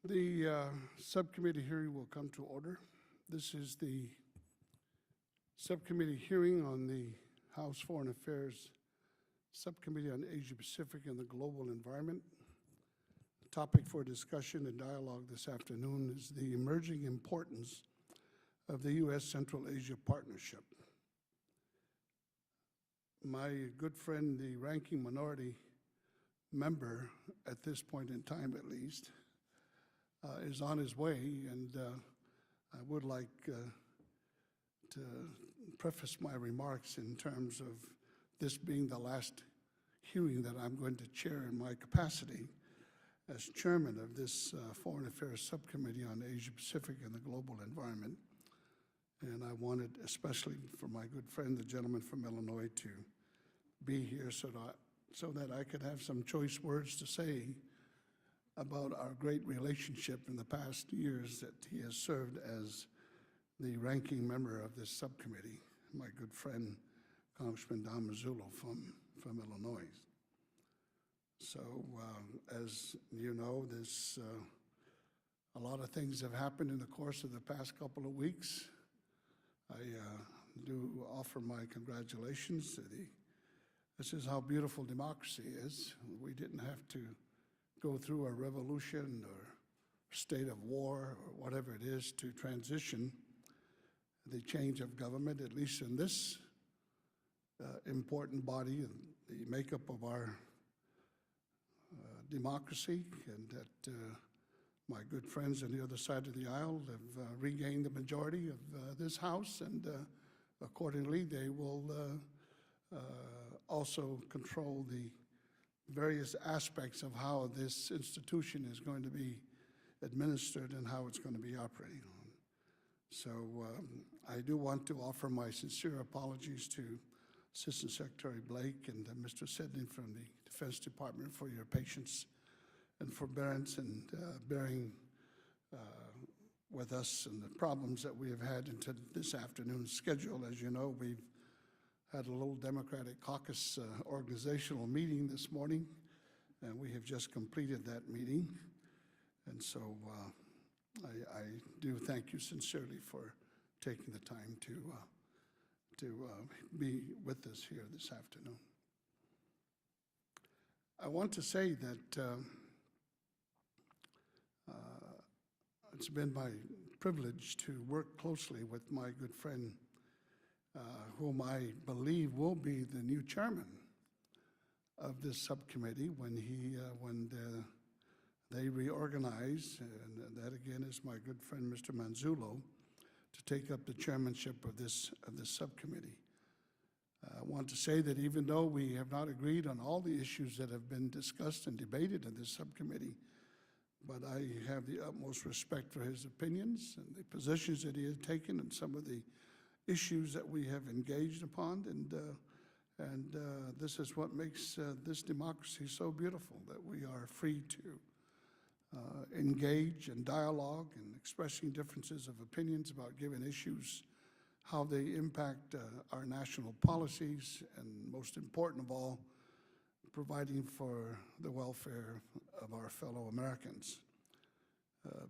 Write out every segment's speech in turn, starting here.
The subcommittee hearing will come to order. This is the subcommittee hearing on the House Foreign Affairs Subcommittee on Asia Pacific and the Global Environment. The topic for discussion and dialogue this afternoon is the emerging importance of the U.S. Central Asia Partnership. My good friend, the ranking minority member, at this point in time at least, is on his way, and I would like to preface my remarks in terms of this being the last hearing that I'm going to chair in my capacity as chairman of this Foreign Affairs Subcommittee on Asia Pacific and the Global Environment. And I wanted, especially for my good friend, the gentleman from Illinois, to be here so that I could have some choice words to say about our great relationship in the past years that he has served as the ranking member of this subcommittee, my good friend, Congressman Don Mazzullo from Illinois. So as you know, a lot of things have happened in the course of the past couple of weeks. I do offer my congratulations to this is how beautiful democracy is. We didn't have to go through a revolution or state of war or whatever it is to transition the change of government, at least in this important body, the makeup of our democracy, and that my good friends on the other side of the aisle have regained the majority of this House, and accordingly they will also control the various aspects of how this institution is going to be administered and how it's going to be operating on. So I do want to offer my sincere apologies to Assistant Secretary Blake and Mr. Sidney from the Defense Department for your patience and forbearance and bearing with us and the problems that we have had into this afternoon's schedule. As you know, we've had a little Democratic caucus organizational meeting this morning, and we have just completed that meeting. And so I do thank you sincerely for taking the time to be with us here this afternoon. I want to say that it's been my privilege to work closely with my good friend, whom I believe will be the new chairman of this subcommittee when they reorganize, and that again is my good friend Mr. Manzullo, to take up the chairmanship of this subcommittee. I want to say that even though we have not agreed on all the issues that have been discussed and debated in this subcommittee, but I have the utmost respect for his opinions and the positions that he has taken and some of the issues that we have engaged upon, and this is what makes this democracy so beautiful, that we are free to engage in dialogue and expressing differences of opinions about given issues, how they impact our national policies, and most important of all, providing for the welfare of our fellow Americans.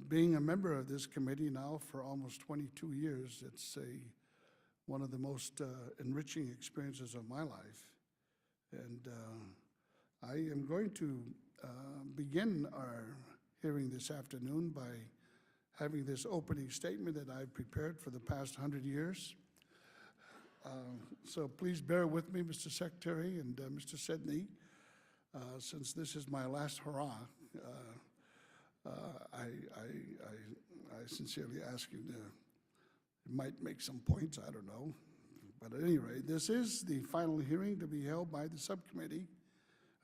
Being a member of this committee now for almost 22 years, it's one of the most enriching experiences of my life. And I am going to begin our hearing this afternoon by having this opening statement that I've prepared for the past 100 years. So please bear with me, Mr. Secretary and Mr. Sidney, since this is my last hurrah. I sincerely ask you to, it might make some points, I don't know. But at any rate, this is the final hearing to be held by the subcommittee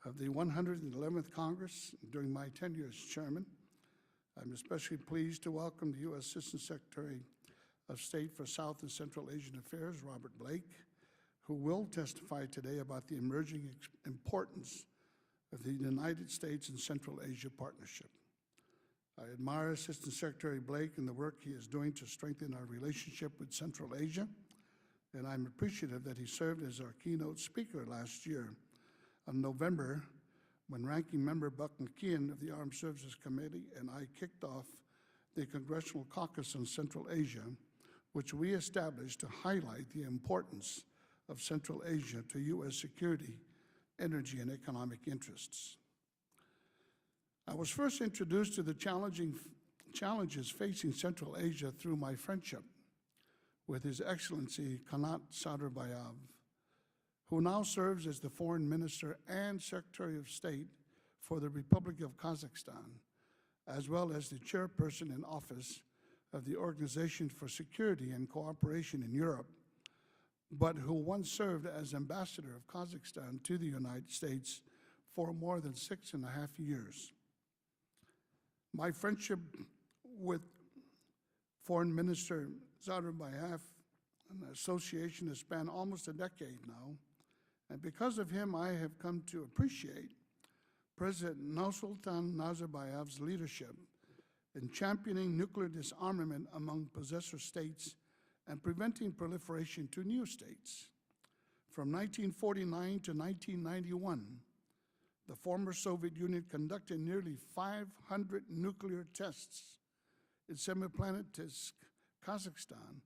of the 111th Congress during my tenure as chairman. I'm especially pleased to welcome the U.S. Assistant Secretary of State for South and Central Asian Affairs, Robert Blake, who will testify today about the emerging importance of the United States and Central Asia Partnership. I admire Assistant Secretary Blake and the work he is doing to strengthen our relationship with Central Asia, and I'm appreciative that he served as our keynote speaker last year on November when Ranking Member Buck McKeon of the Armed Services Committee and I kicked off the Congressional Caucus on Central Asia, which we established to highlight the importance of Central Asia to U.S. security, energy, and economic interests. I was first introduced to the challenges facing Central Asia through my friendship with His Excellency Qanat Sadarbayev, who now serves as the Foreign Minister and Secretary of State for the Republic of Kazakhstan, as well as the Chairperson in Office of the Organization for Security and Cooperation in Europe, but who once served as Ambassador of Kazakhstan to the United States for more than 6.5 years. My friendship with Foreign Minister Nazarbayev, an association has spanned almost a decade now, and because of him, I have come to appreciate President Nursultan Nazarbayev's leadership in championing nuclear disarmament among possessor states and preventing proliferation to new states. From 1949 to 1991, the former Soviet Union conducted nearly 500 nuclear tests in semi-planetist Kazakhstan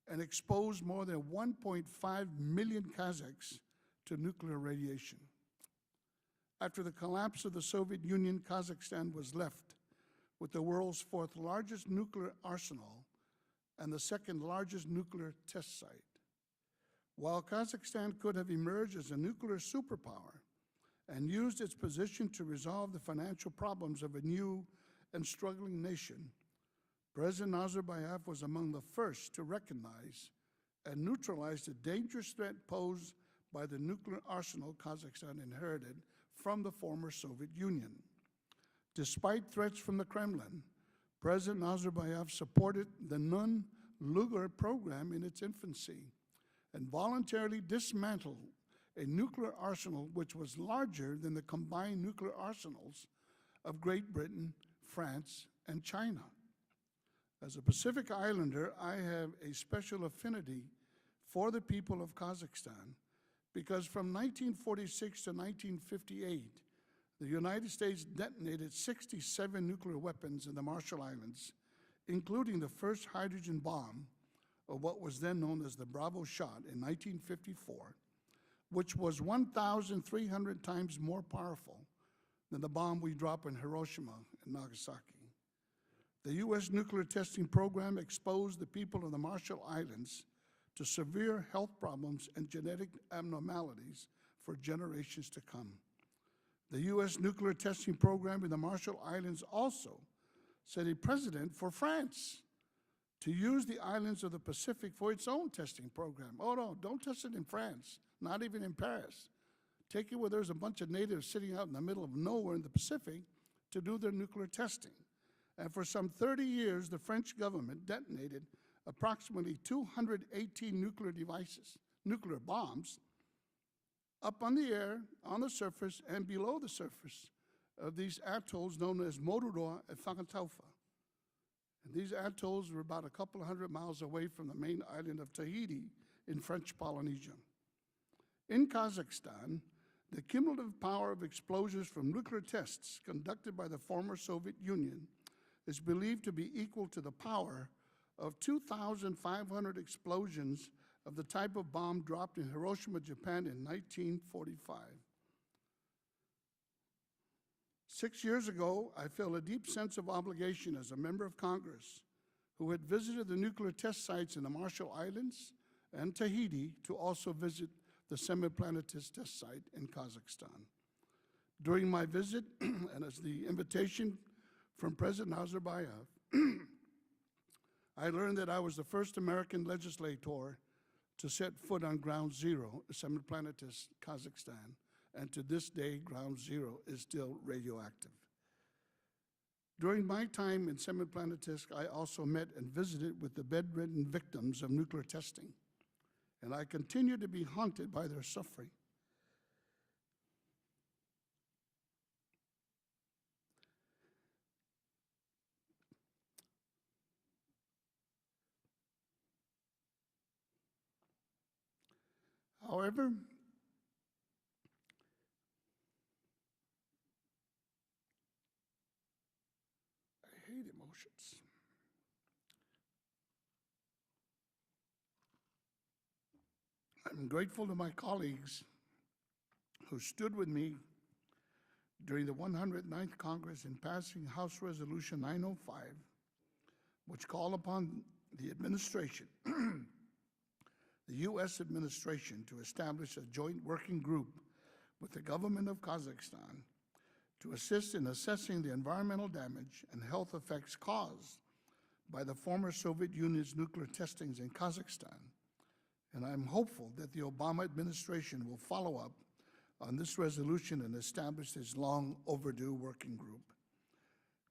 and exposed more than 1.5 million Kazakhs to nuclear radiation. After the collapse of the Soviet Union, Kazakhstan was left with the world's fourth largest nuclear arsenal and the second largest nuclear test site. While Kazakhstan could have emerged as a nuclear superpower and used its position to resolve the financial problems of a new and struggling nation, President Nazarbayev was among the first to recognize and neutralize the dangerous threat posed by the nuclear arsenal Kazakhstan inherited from the former Soviet Union. Despite threats from the Kremlin, President Nazarbayev supported the Nun-Lugar program in its infancy and voluntarily dismantled a nuclear arsenal which was larger than the combined nuclear arsenals of Great Britain, France, and China. As a Pacific Islander, I have a special affinity for the people of Kazakhstan because from 1946 to 1958, the United States detonated 67 nuclear weapons in the Marshall Islands, including the first hydrogen bomb, or what was then known as the Bravo Shot in 1954, which was 1,300 times more powerful than the bomb we dropped in Hiroshima and Nagasaki. The U.S. nuclear testing program exposed the people of the Marshall Islands to severe health problems and genetic abnormalities for generations to come. The U.S. nuclear testing program in the Marshall Islands also set a precedent for France to use the islands of the Pacific for its own testing program. Oh no, don't test it in France, not even in Paris. Take it where there's a bunch of natives sitting out in the middle of nowhere in the Pacific to do their nuclear testing. And for some 30 years, the French government detonated approximately 218 nuclear bombs, up on the air, on the surface, and below the surface of these atolls known as Moruroa and Fakataufa. And these atolls were about a couple of 100 miles away from the main island of Tahiti in French Polynesia. In Kazakhstan, the cumulative power of explosions from nuclear tests conducted by the former Soviet Union is believed to be equal to the power of 2,500 explosions of the type of bomb dropped in Hiroshima, Japan in 1945. 6 years ago, I felt a deep sense of obligation as a member of Congress who had visited the nuclear test sites in the Marshall Islands and Tahiti to also visit the semi-planetist test site in Kazakhstan. During my visit, and as the invitation from President Nazarbayev, I learned that I was the first American legislator to set foot on Ground Zero, semi-planetist Kazakhstan, and to this day, Ground Zero is still radioactive. During my time in semi-planetist, I also met and visited with the bedridden victims of nuclear testing, and I continue to be haunted by their suffering. However, the motions. I'm grateful to my colleagues who stood with me during the 109th Congress in passing House Resolution 905, which called upon the administration, the U.S. administration, to establish a joint working group with the government of Kazakhstan to assist in assessing the environmental damage and health effects caused by the former Soviet Union's nuclear testings in Kazakhstan. And I'm hopeful that the Obama administration will follow up on this resolution and establish this long overdue working group.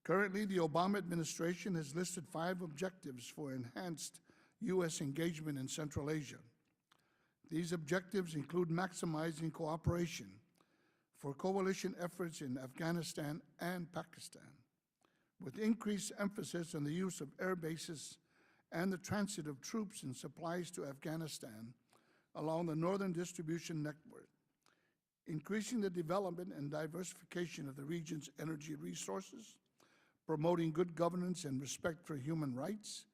Currently, the Obama administration has listed 5 objectives for enhanced U.S. engagement in Central Asia. These objectives include maximizing cooperation for coalition efforts in Afghanistan and Pakistan, with increased emphasis on the use of air bases and the transit of troops and supplies to Afghanistan along the northern distribution network, increasing the development and diversification of the region's energy resources, promoting good governance and respect for human rights,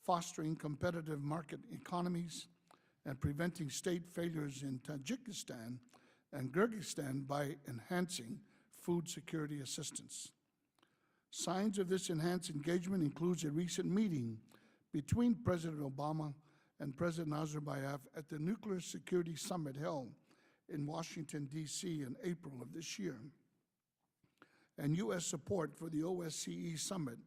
fostering competitive market economies, and preventing state failures in Tajikistan and Kyrgyzstan by enhancing food security assistance. Signs of this enhanced engagement includes a recent meeting between President Obama and President Nazarbayev at the Nuclear Security Summit held in Washington, D.C. in April of this year, and U.S. support for the OSCE Summit,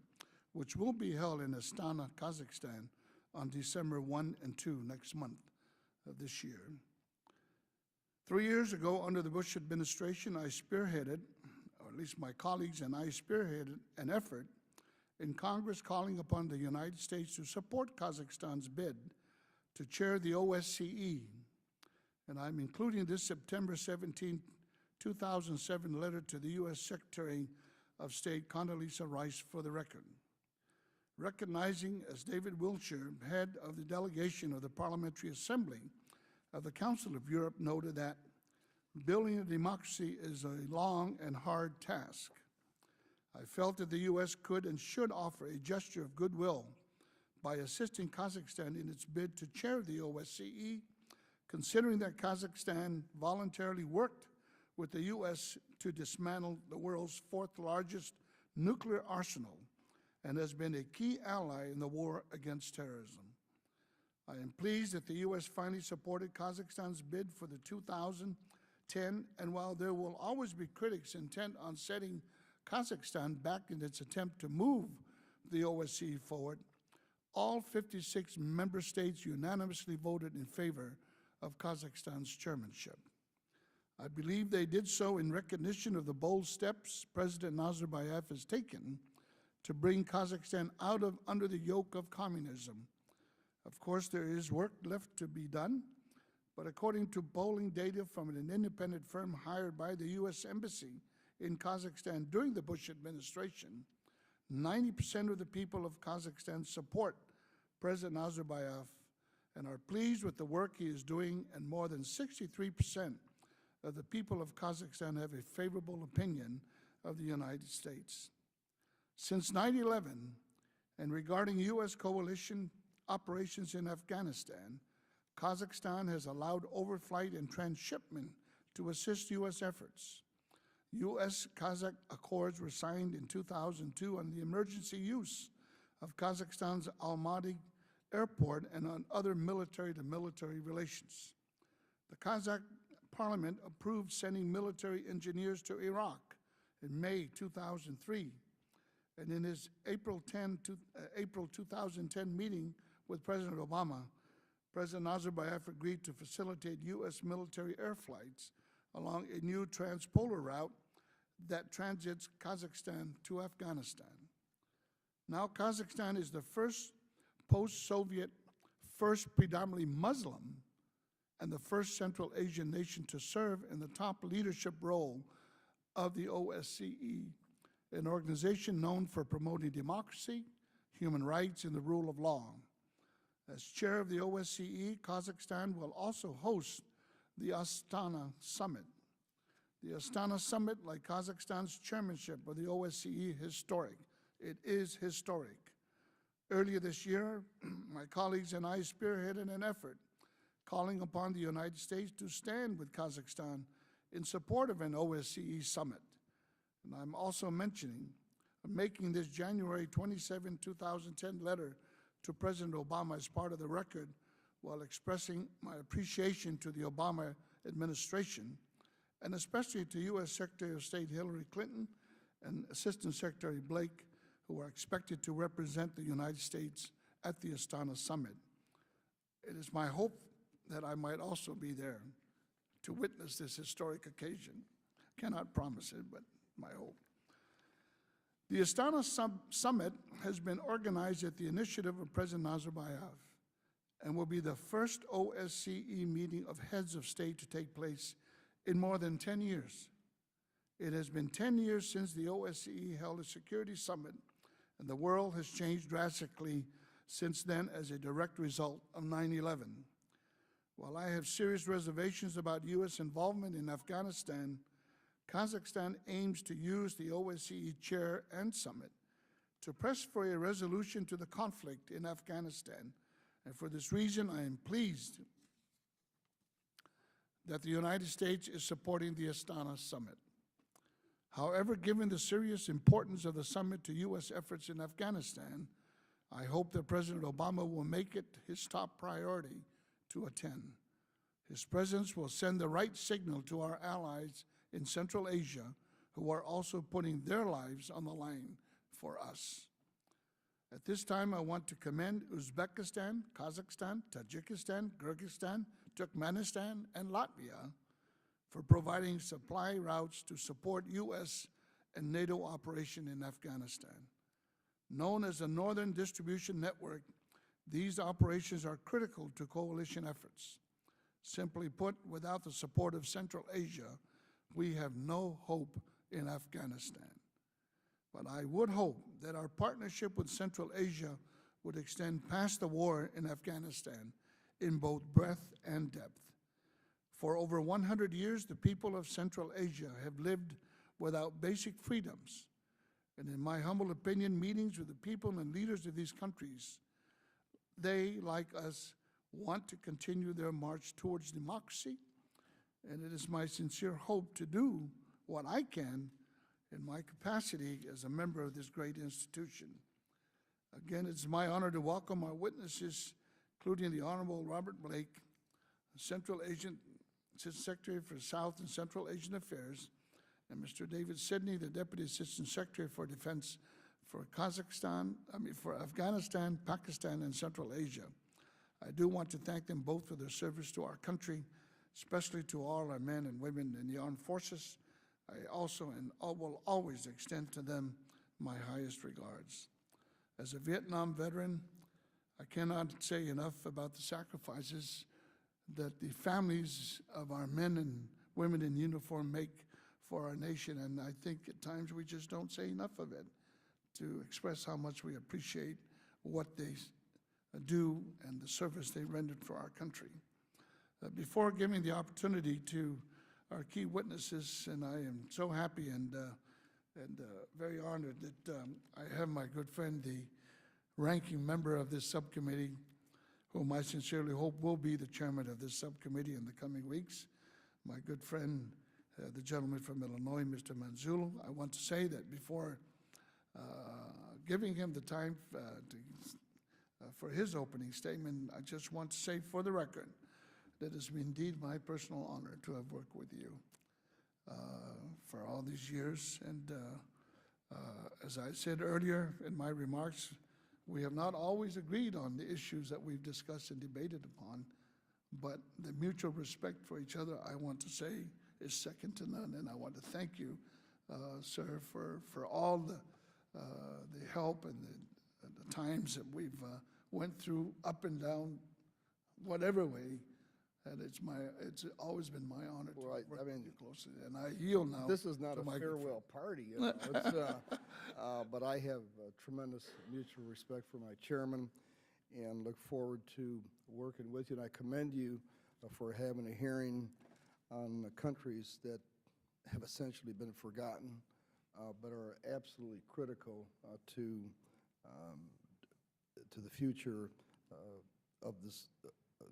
which will be held in Astana, Kazakhstan on December 1 and 2 next month of this year. 3 years ago, under the Bush administration, I spearheaded, or at least my colleagues and I spearheaded, an effort in Congress calling upon the United States to support Kazakhstan's bid to chair the OSCE. And I'm including this September 17, 2007 letter to the U.S. Secretary of State Condoleezza Rice for the record. Recognizing, as David Wilshire, head of the delegation of the Parliamentary Assembly of the Council of Europe, noted that building a democracy is a long and hard task. I felt that the U.S. could and should offer a gesture of goodwill by assisting Kazakhstan in its bid to chair the OSCE, considering that Kazakhstan voluntarily worked with the U.S. to dismantle the world's 4th largest nuclear arsenal and has been a key ally in the war against terrorism. I am pleased that the U.S. finally supported Kazakhstan's bid for the 2010, and while there will always be critics intent on setting Kazakhstan back in its attempt to move the OSCE forward, all 56 member states unanimously voted in favor of Kazakhstan's chairmanship. I believe they did so in recognition of the bold steps President Nazarbayev has taken to bring Kazakhstan out of under the yoke of communism. Of course, there is work left to be done, but according to polling data from an independent firm hired by the U.S. Embassy in Kazakhstan during the Bush administration, 90% of the people of Kazakhstan support President Nazarbayev and are pleased with the work he is doing, and more than 63% of the people of Kazakhstan have a favorable opinion of the United States. Since 9/11, and regarding U.S. coalition operations in Afghanistan, Kazakhstan has allowed overflight and transshipment to assist U.S. efforts. U.S.-Kazakh accords were signed in 2002 on the emergency use of Kazakhstan's Almaty airport and on other military-to-military relations. The Kazakh parliament approved sending military engineers to Iraq in May 2003, and in his April 2010 meeting with President Obama, President Nazarbayev agreed to facilitate U.S. military air flights along a new transpolar route that transits Kazakhstan to Afghanistan. Now Kazakhstan is the first post-Soviet, first predominantly Muslim, and the first Central Asian nation to serve in the top leadership role of the OSCE, an organization known for promoting democracy, human rights, and the rule of law. As chair of the OSCE, Kazakhstan will also host the Astana Summit. The Astana Summit, like Kazakhstan's chairmanship of the OSCE, historic It is historic. Earlier this year, my colleagues and I spearheaded an effort calling upon the United States to stand with Kazakhstan in support of an OSCE summit. And I'm also making this January 27, 2010 letter to President Obama as part of the record, while expressing my appreciation to the Obama administration, and especially to U.S. Secretary of State Hillary Clinton and Assistant Secretary Blake, who are expected to represent the United States at the Astana summit. It is my hope that I might also be there to witness this historic occasion. Cannot promise it, but my hope. The Astana summit has been organized at the initiative of President Nazarbayev and will be the first OSCE meeting of heads of state to take place in more than 10 years. It has been 10 years since the OSCE held a security summit, and the world has changed drastically since then as a direct result of 9/11. While I have serious reservations about U.S. involvement in Afghanistan, Kazakhstan aims to use the OSCE chair and summit to press for a resolution to the conflict in Afghanistan. And for this reason, I am pleased that the United States is supporting the Astana summit. However, given the serious importance of the summit to U.S. efforts in Afghanistan, I hope that President Obama will make it his top priority to attend. His presence will send the right signal to our allies in Central Asia, who are also putting their lives on the line for us. At this time, I want to commend Uzbekistan, Kazakhstan, Tajikistan, Kyrgyzstan, Turkmenistan, and Latvia for providing supply routes to support U.S. and NATO operation in Afghanistan. Known as the Northern Distribution Network, these operations are critical to coalition efforts. Simply put, without the support of Central Asia, we have no hope in Afghanistan. But I would hope that our partnership with Central Asia would extend past the war in Afghanistan in both breadth and depth. For over 100 years, the people of Central Asia have lived without basic freedoms. And in my humble opinion, meetings with the people and leaders of these countries, they, like us, want to continue their march towards democracy, and it is my sincere hope to do what I can in my capacity as a member of this great institution. Again, it's my honor to welcome our witnesses, including the Honorable Robert Blake, Central Asian Secretary for South and Central Asian Affairs, and Mr. David Sidney, the Deputy Assistant Secretary for Defense for for Afghanistan, Pakistan, and Central Asia. I do want to thank them both for their service to our country, especially to all our men and women in the armed forces. I also and will always extend to them my highest regards. As a Vietnam veteran, I cannot say enough about the sacrifices that the families of our men and women in uniform make for our nation, and I think at times we just don't say enough of it to express how much we appreciate what they do and the service they rendered for our country. Before giving the opportunity to our key witnesses, and I am so happy and very honored that I have my good friend, the ranking member of this subcommittee, whom I sincerely hope will be the chairman of this subcommittee in the coming weeks, my good friend, the gentleman from Illinois, Mr. Manzullo. I want to say that before giving him the time for his opening statement, I just want to say for the record that it's been indeed my personal honor to have worked with you for all these years. And as I said earlier in my remarks, we have not always agreed on the issues that we've discussed and debated upon, but the mutual respect for each other, I want to say, is second to none. And I want to thank you, sir, for all the help and the times that we've went through, up and down, whatever way. And it's always been my honor to work with you closely. And I yield now. This is not a farewell party, you know. But I have tremendous mutual respect for my chairman and look forward to working with you. And I commend you for having a hearing on the countries that have essentially been forgotten but are absolutely critical to the future of this,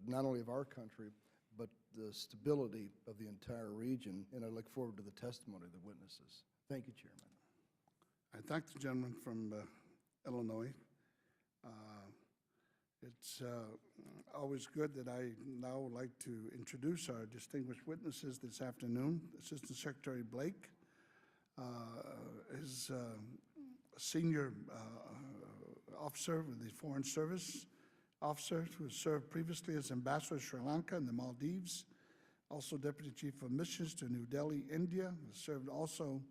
not only of our country, but the stability of the entire region. And I look forward to the testimony of the witnesses. Thank you, Chairman. I thank the gentleman from Illinois. It's always good that I now would like to introduce our distinguished witnesses this afternoon. Assistant Secretary Blake is a senior officer with the Foreign Service officer who served previously as ambassador to Sri Lanka and the Maldives, also Deputy Chief of Missions to New Delhi, India, served also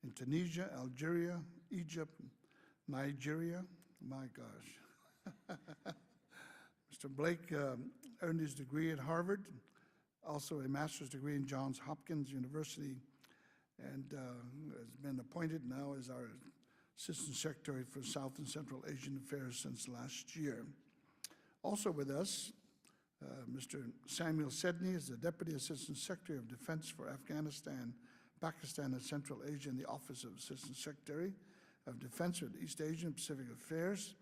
in Tunisia, Algeria, Egypt, Nigeria. My gosh. Mr. Blake earned his degree at Harvard, also a master's degree in Johns Hopkins University, and has been appointed now as our Assistant Secretary for South and Central Asian Affairs since last year. Also with us, Mr. Samuel Sedney is the Deputy Assistant Secretary of Defense for Afghanistan, Pakistan, and Central Asia in the Office of Assistant Secretary of Defense for East Asia and Pacific Affairs.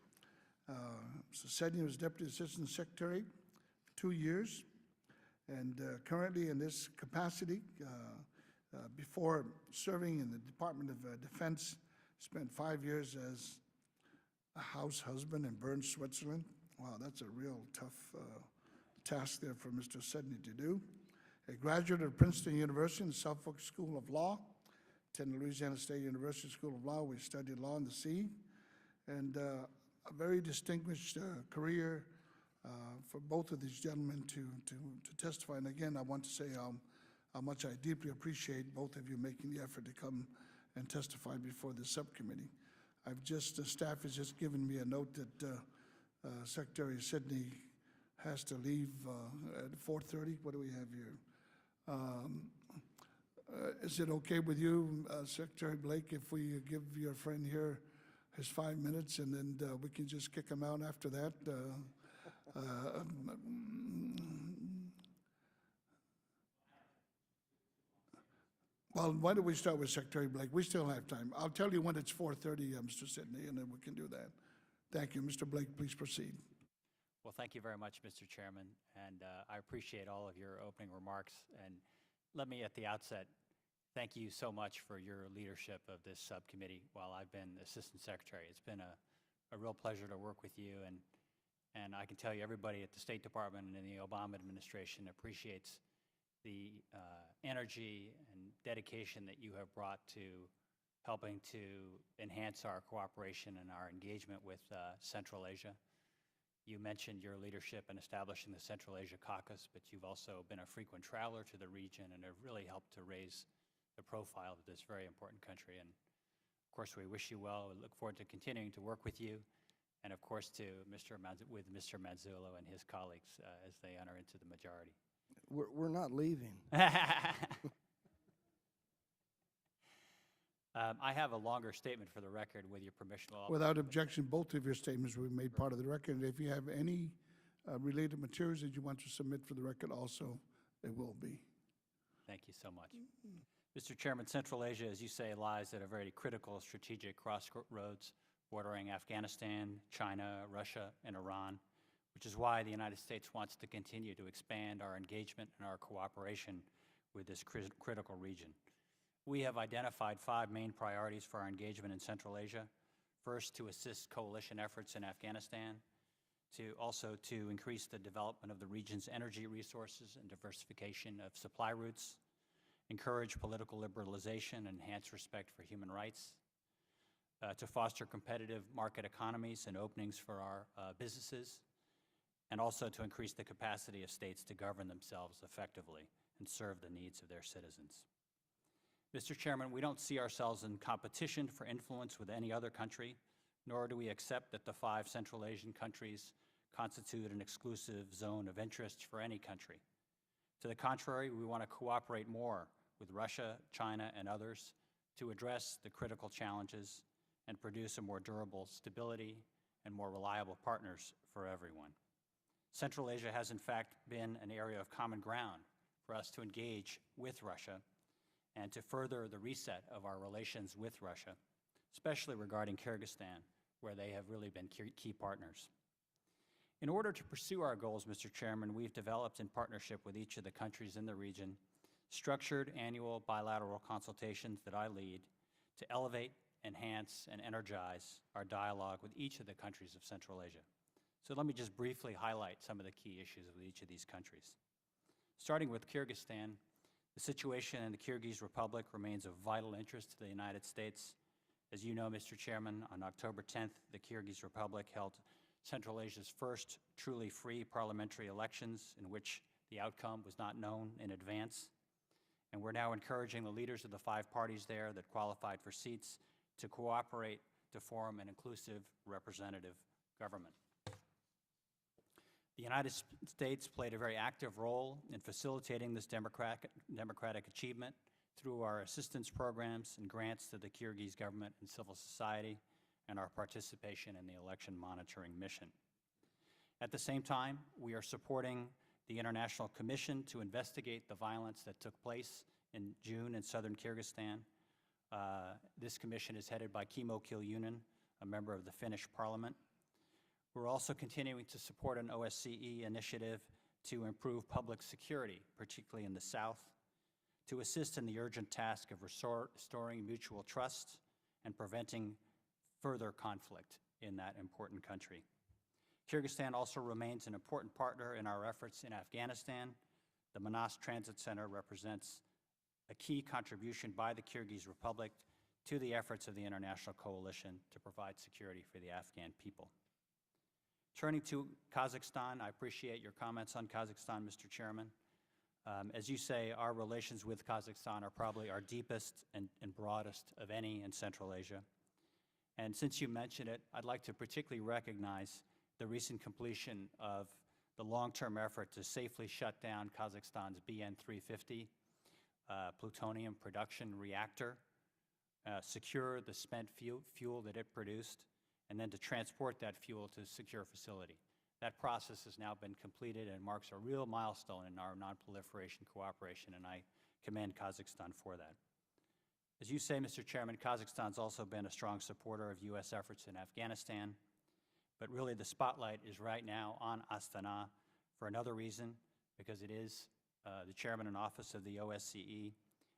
Mr. Sedney was Deputy Assistant Secretary for 2 years, and currently in this capacity, before serving in the Department of Defense, spent 5 years as a house husband in Bern, Switzerland. Wow, that's a real tough task there for Mr. Sedney to do. A graduate of Princeton University and Suffolk School of Law, attended Louisiana State University School of Law. We studied law in the sea, and a very distinguished career for both of these gentlemen to testify. And again, I want to say how much I deeply appreciate both of you making the effort to come and testify before the subcommittee. The staff has just given me a note that Secretary Sedney has to leave at 4:30. What do we have here? Is it okay with you, Secretary Blake, if we give your friend here his 5 minutes and then we can just kick him out after that? Well, why don't we start with Secretary Blake? We still have time. I'll tell you when it's 4:30, Mr. Sedney, and then we can do that. Thank you. Mr. Blake, please proceed. Well, thank you very much, Mr. Chairman, and I appreciate all of your opening remarks. And let me at the outset thank you so much for your leadership of this subcommittee while I've been Assistant Secretary. It's been a real pleasure to work with you, and I can tell you everybody at the State Department and in the Obama administration appreciates the energy and dedication that you have brought to helping to enhance our cooperation and our engagement with Central Asia. You mentioned your leadership in establishing the Central Asia Caucus, but you've also been a frequent traveler to the region and have really helped to raise the profile of this very important country. And of course, we wish you well. We look forward to continuing to work with you, and of course to Mr. Mazzullo and his colleagues as they enter into the majority. We're not leaving. I have a longer statement for the record, with your permission. Without objection, both of your statements will be made part of the record. And if you have any related materials that you want to submit for the record also, it will be. Thank you so much. Mr. Chairman, Central Asia, as you say, lies at a very critical strategic crossroads bordering Afghanistan, China, Russia, and Iran, which is why the United States wants to continue to expand our engagement and our cooperation with this critical region. We have identified 5 main priorities for our engagement in Central Asia. First, to assist coalition efforts in Afghanistan, to increase the development of the region's energy resources and diversification of supply routes, encourage political liberalization, enhance respect for human rights, to foster competitive market economies and openings for our businesses, and also to increase the capacity of states to govern themselves effectively and serve the needs of their citizens. Mr. Chairman, we don't see ourselves in competition for influence with any other country, nor do we accept that the 5 Central Asian countries constitute an exclusive zone of interest for any country. To the contrary, we want to cooperate more with Russia, China, and others to address the critical challenges and produce a more durable stability and more reliable partners for everyone. Central Asia has in fact been an area of common ground for us to engage with Russia, and to further the reset of our relations with Russia, especially regarding Kyrgyzstan, where they have really been key partners. In order to pursue our goals, Mr. Chairman, we've developed in partnership with each of the countries in the region structured annual bilateral consultations that I lead to elevate, enhance, and energize our dialogue with each of the countries of Central Asia. So let me just briefly highlight some of the key issues with each of these countries. Starting with Kyrgyzstan, the situation in the Kyrgyz Republic remains of vital interest to the United States. As you know, Mr. Chairman, on October 10th, the Kyrgyz Republic held Central Asia's first truly free parliamentary elections in which the outcome was not known in advance. And we're now encouraging the leaders of the 5 parties there that qualified for seats to cooperate to form an inclusive representative government. The United States played a very active role in facilitating this democratic achievement through our assistance programs and grants to the Kyrgyz government and civil society and our participation in the election monitoring mission. At the same time, we are supporting the International Commission to investigate the violence that took place in June in southern Kyrgyzstan. This commission is headed by Kimmo Kiljunen, a member of the Finnish parliament. We're also continuing to support an OSCE initiative to improve public security, particularly in the south, to assist in the urgent task of restoring mutual trust and preventing further conflict in that important country. Kyrgyzstan also remains an important partner in our efforts in Afghanistan. The Manas Transit Center represents a key contribution by the Kyrgyz Republic to the efforts of the international coalition to provide security for the Afghan people. Turning to Kazakhstan, I appreciate your comments on Kazakhstan, Mr. Chairman. As you say, our relations with Kazakhstan are probably our deepest and broadest of any in Central Asia. And since you mentioned it, I'd like to particularly recognize the recent completion of the long-term effort to safely shut down Kazakhstan's BN-350 plutonium production reactor, secure the spent fuel that it produced, and then to transport that fuel to a secure facility. That process has now been completed and marks a real milestone in our nonproliferation cooperation, and I commend Kazakhstan for that. As you say, Mr. Chairman, Kazakhstan's also been a strong supporter of U.S. efforts in Afghanistan, but really the spotlight is right now on Astana for another reason, because it is the chairman in office of the OSCE,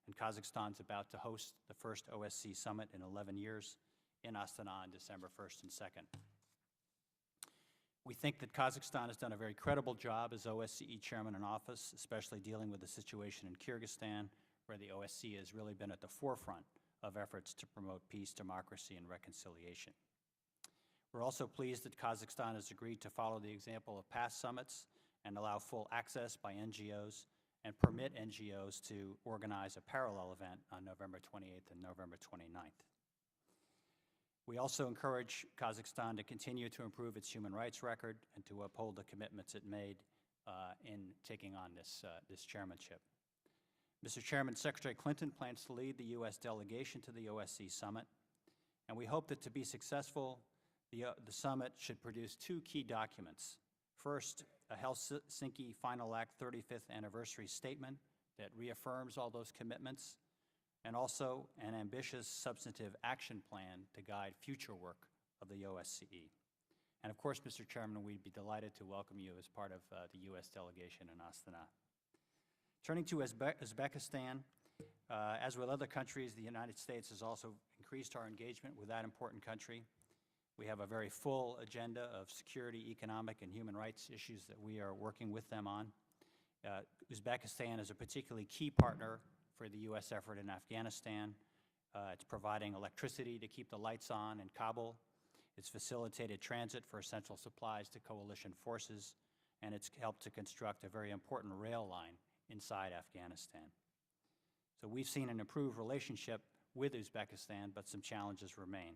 and Kazakhstan's about to host the first OSCE summit in 11 years in Astana on December 1st and 2nd. We think that Kazakhstan has done a very credible job as OSCE chairman in office, especially dealing with the situation in Kyrgyzstan, where the OSCE has really been at the forefront of efforts to promote peace, democracy, and reconciliation. We're also pleased that Kazakhstan has agreed to follow the example of past summits and allow full access by NGOs and permit NGOs to organize a parallel event on November 28th and November 29th. We also encourage Kazakhstan to continue to improve its human rights record and to uphold the commitments it made in taking on this chairmanship. Mr. Chairman, Secretary Clinton plans to lead the U.S. delegation to the OSCE summit, and we hope that to be successful, the summit should produce 2 key documents. First, a Helsinki Final Act 35th anniversary statement that reaffirms all those commitments, and also an ambitious substantive action plan to guide future work of the OSCE. And of course, Mr. Chairman, we'd be delighted to welcome you as part of the U.S. delegation in Astana. Turning to Uzbekistan, as with other countries, the United States has also increased our engagement with that important country. We have a very full agenda of security, economic, and human rights issues that we are working with them on. Uzbekistan is a particularly key partner for the U.S. effort in Afghanistan. It's providing electricity to keep the lights on in Kabul. It's facilitated transit for essential supplies to coalition forces, and it's helped to construct a very important rail line inside Afghanistan. So we've seen an improved relationship with Uzbekistan, but some challenges remain.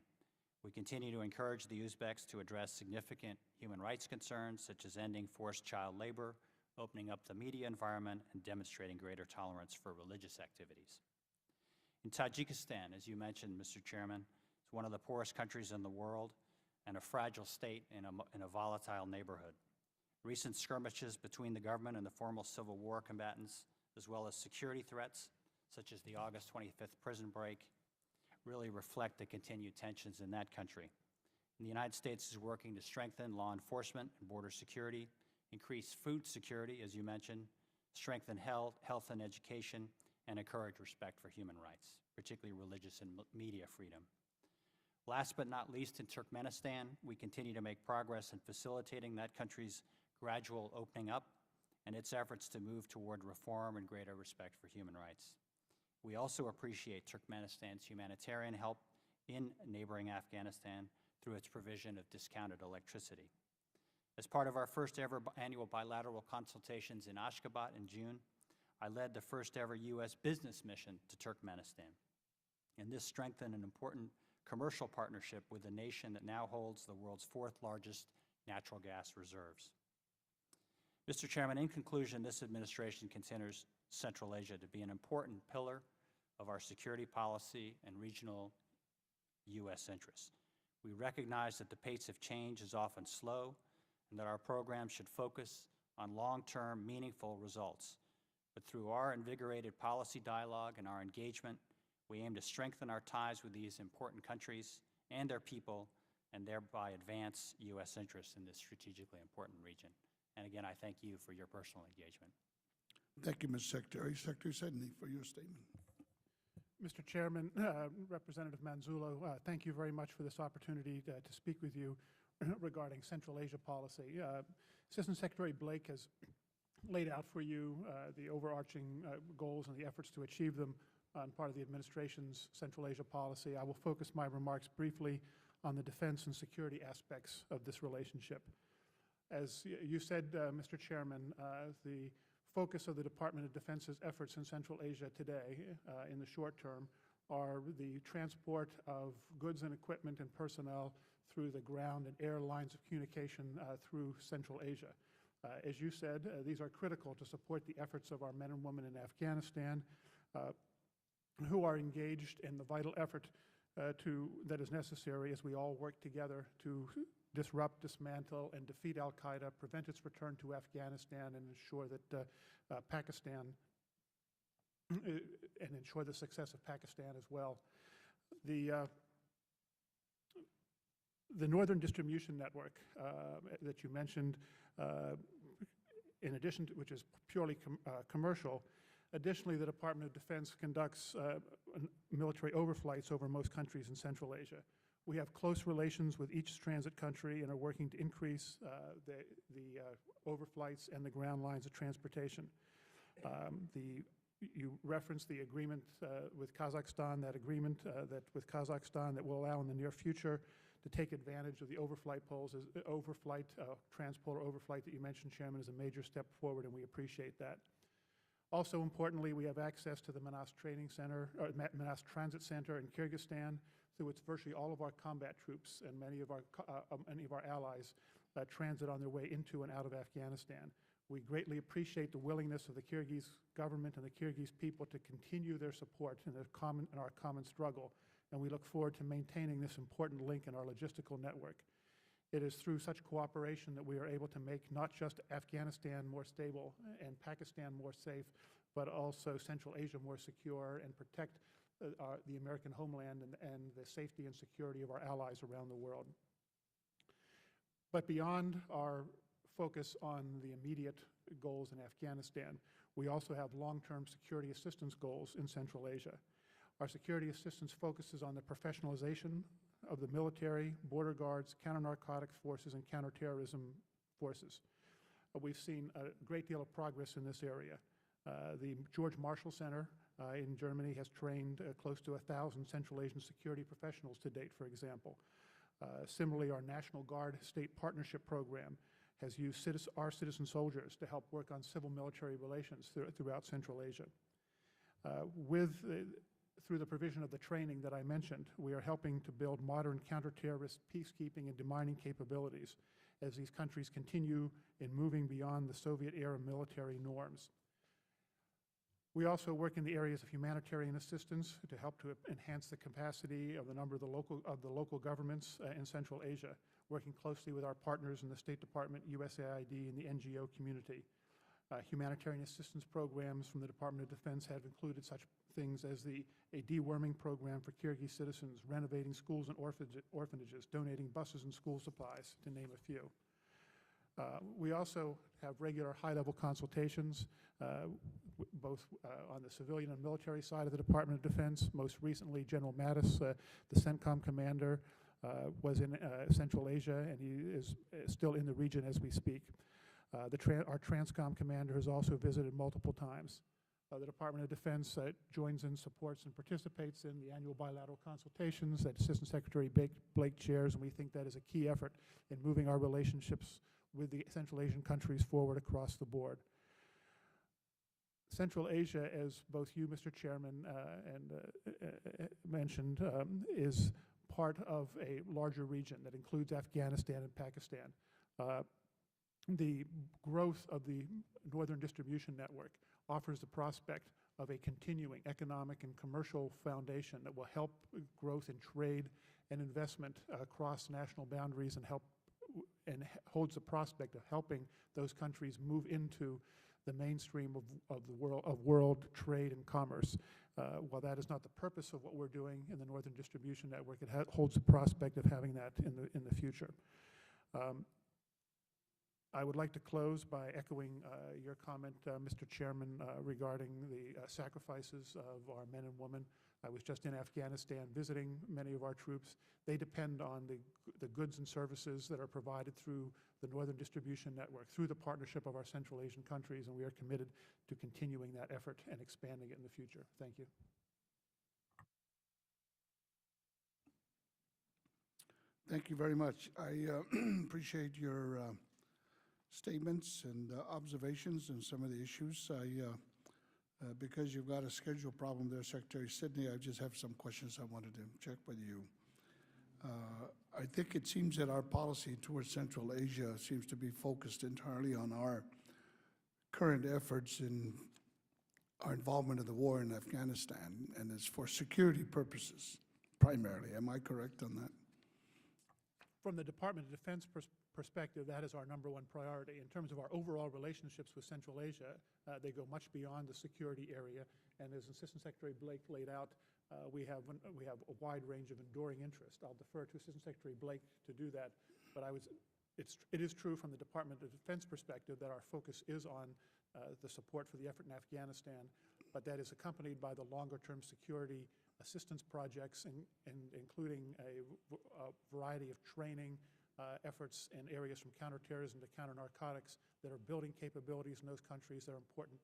We continue to encourage the Uzbeks to address significant human rights concerns, such as ending forced child labor, opening up the media environment, and demonstrating greater tolerance for religious activities. In Tajikistan, as you mentioned, Mr. Chairman, it's one of the poorest countries in the world and a fragile state in a volatile neighborhood. Recent skirmishes between the government and the formal civil war combatants, as well as security threats, such as the August 25th prison break, really reflect the continued tensions in that country. And the United States is working to strengthen law enforcement and border security, increase food security, as you mentioned, strengthen health and education, and encourage respect for human rights, particularly religious and media freedom. Last but not least, in Turkmenistan, we continue to make progress in facilitating that country's gradual opening up and its efforts to move toward reform and greater respect for human rights. We also appreciate Turkmenistan's humanitarian help in neighboring Afghanistan through its provision of discounted electricity. As part of our first ever annual bilateral consultations in Ashgabat in June, I led the first ever U.S. business mission to Turkmenistan. And this strengthened an important commercial partnership with a nation that now holds the world's fourth largest natural gas reserves. Mr. Chairman, in conclusion, this administration considers Central Asia to be an important pillar of our security policy and regional U.S. interests. We recognize that the pace of change is often slow and that our program should focus on long-term, meaningful results. But through our invigorated policy dialogue and our engagement, we aim to strengthen our ties with these important countries and their people, and thereby advance U.S. interests in this strategically important region. And again, I thank you for your personal engagement. Thank you, Mr. Secretary. Secretary Sedney, for your statement. Mr. Chairman, Representative Manzullo, thank you very much for this opportunity to speak with you regarding Central Asia policy. Assistant Secretary Blake has laid out for you the overarching goals and the efforts to achieve them on part of the administration's Central Asia policy. I will focus my remarks briefly on the defense and security aspects of this relationship. As you said, Mr. Chairman, the focus of the Department of Defense's efforts in Central Asia today, in the short term, are the transport of goods and equipment and personnel through the ground and air lines of communication through Central Asia. As you said, these are critical to support the efforts of our men and women in Afghanistan, who are engaged in the vital effort that is necessary as we all work together to disrupt, dismantle, and defeat al-Qaeda, prevent its return to Afghanistan, and ensure that ensure the success of Pakistan as well. The Northern Distribution Network that you mentioned, in addition to which is purely commercial. Additionally, the Department of Defense conducts military overflights over most countries in Central Asia. We have close relations with each transit country and are working to increase the overflights and the ground lines of transportation. You referenced the agreement with Kazakhstan, that agreement with Kazakhstan that will allow in the near future to take advantage of the overflight poles, transport overflight that you mentioned, Chairman, is a major step forward, and we appreciate that. Also importantly, we have access to the Manas Training Center, or Manas Transit Center in Kyrgyzstan, through which virtually all of our combat troops and many of our allies transit on their way into and out of Afghanistan. We greatly appreciate the willingness of the Kyrgyz government and the Kyrgyz people to continue their support in our common struggle, and we look forward to maintaining this important link in our logistical network. It is through such cooperation that we are able to make not just Afghanistan more stable and Pakistan more safe, but also Central Asia more secure and protect the American homeland and the safety and security of our allies around the world. But beyond our focus on the immediate goals in Afghanistan, we also have long-term security assistance goals in Central Asia. Our security assistance focuses on the professionalization of the military, border guards, counter-narcotics forces, and counterterrorism forces. We've seen a great deal of progress in this area. The George Marshall Center in Germany has trained close to 1,000 Central Asian security professionals to date, for example. Similarly, our National Guard State Partnership Program has used our citizen soldiers to help work on civil-military relations throughout Central Asia. Through the provision of the training that I mentioned, we are helping to build modern counter-terrorist peacekeeping and demining capabilities as these countries continue in moving beyond the Soviet-era military norms. We also work in the areas of humanitarian assistance to help to enhance the capacity of the number of the local governments in Central Asia, working closely with our partners in the State Department, USAID, and the NGO community. Humanitarian assistance programs from the Department of Defense have included such things as a deworming program for Kyrgyz citizens, renovating schools and orphanages, donating buses and school supplies, to name a few. We also have regular high-level consultations, both on the civilian and military side of the Department of Defense. Most recently, General Mattis, the CENTCOM commander, was in Central Asia, and he is still in the region as we speak. Our TRANSCOM commander has also visited multiple times. The Department of Defense joins in, supports, and participates in the annual bilateral consultations that Assistant Secretary Blake chairs, and we think that is a key effort in moving our relationships with the Central Asian countries forward across the board. Central Asia, as both you, Mr. Chairman, mentioned, is part of a larger region that includes Afghanistan and Pakistan. The growth of the Northern Distribution Network offers the prospect of a continuing economic and commercial foundation that will help growth in trade and investment across national boundaries and holds the prospect of helping those countries move into the mainstream of world trade and commerce. While that is not the purpose of what we're doing in the Northern Distribution Network, it holds the prospect of having that in the future. I would like to close by echoing your comment, Mr. Chairman, regarding the sacrifices of our men and women. I was just in Afghanistan visiting many of our troops. They depend on the goods and services that are provided through the Northern Distribution Network, through the partnership of our Central Asian countries, and we are committed to continuing that effort and expanding it in the future. Thank you. Thank you very much. I appreciate your statements and observations on some of the issues. Because you've got a schedule problem there, Secretary Sidney, I just have some questions I wanted to check with you. I think it seems that our policy towards Central Asia seems to be focused entirely on our current efforts in our involvement in the war in Afghanistan, and it's for security purposes primarily. Am I correct on that? From the Department of Defense perspective, that is our number one priority. In terms of our overall relationships with Central Asia, they go much beyond the security area. And as Assistant Secretary Blake laid out, we have a wide range of enduring interest. I'll defer to Assistant Secretary Blake to do that. But it is true from the Department of Defense perspective that our focus is on the support for the effort in Afghanistan, but that is accompanied by the longer-term security assistance projects, including a variety of training efforts in areas from counterterrorism to counter-narcotics that are building capabilities in those countries that are important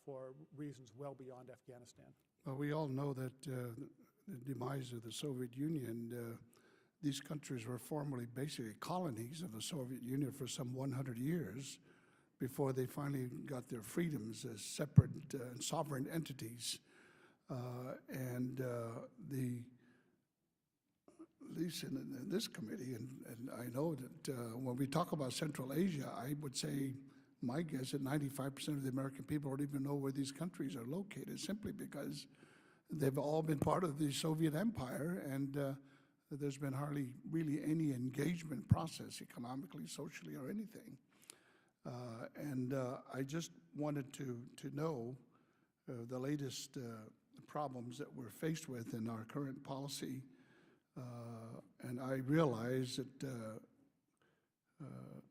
for reasons well beyond Afghanistan. Well, we all know that the demise of the Soviet Union, these countries were formerly basically colonies of the Soviet Union for some 100 years before they finally got their freedoms as separate and sovereign entities. At least in this committee, and I know that when we talk about Central Asia, I would say my guess that 95% of the American people don't even know where these countries are located, simply because they've all been part of the Soviet Empire, and there's been hardly really any engagement process economically, socially, or anything. I just wanted to know the latest problems that we're faced with in our current policy. And I realize that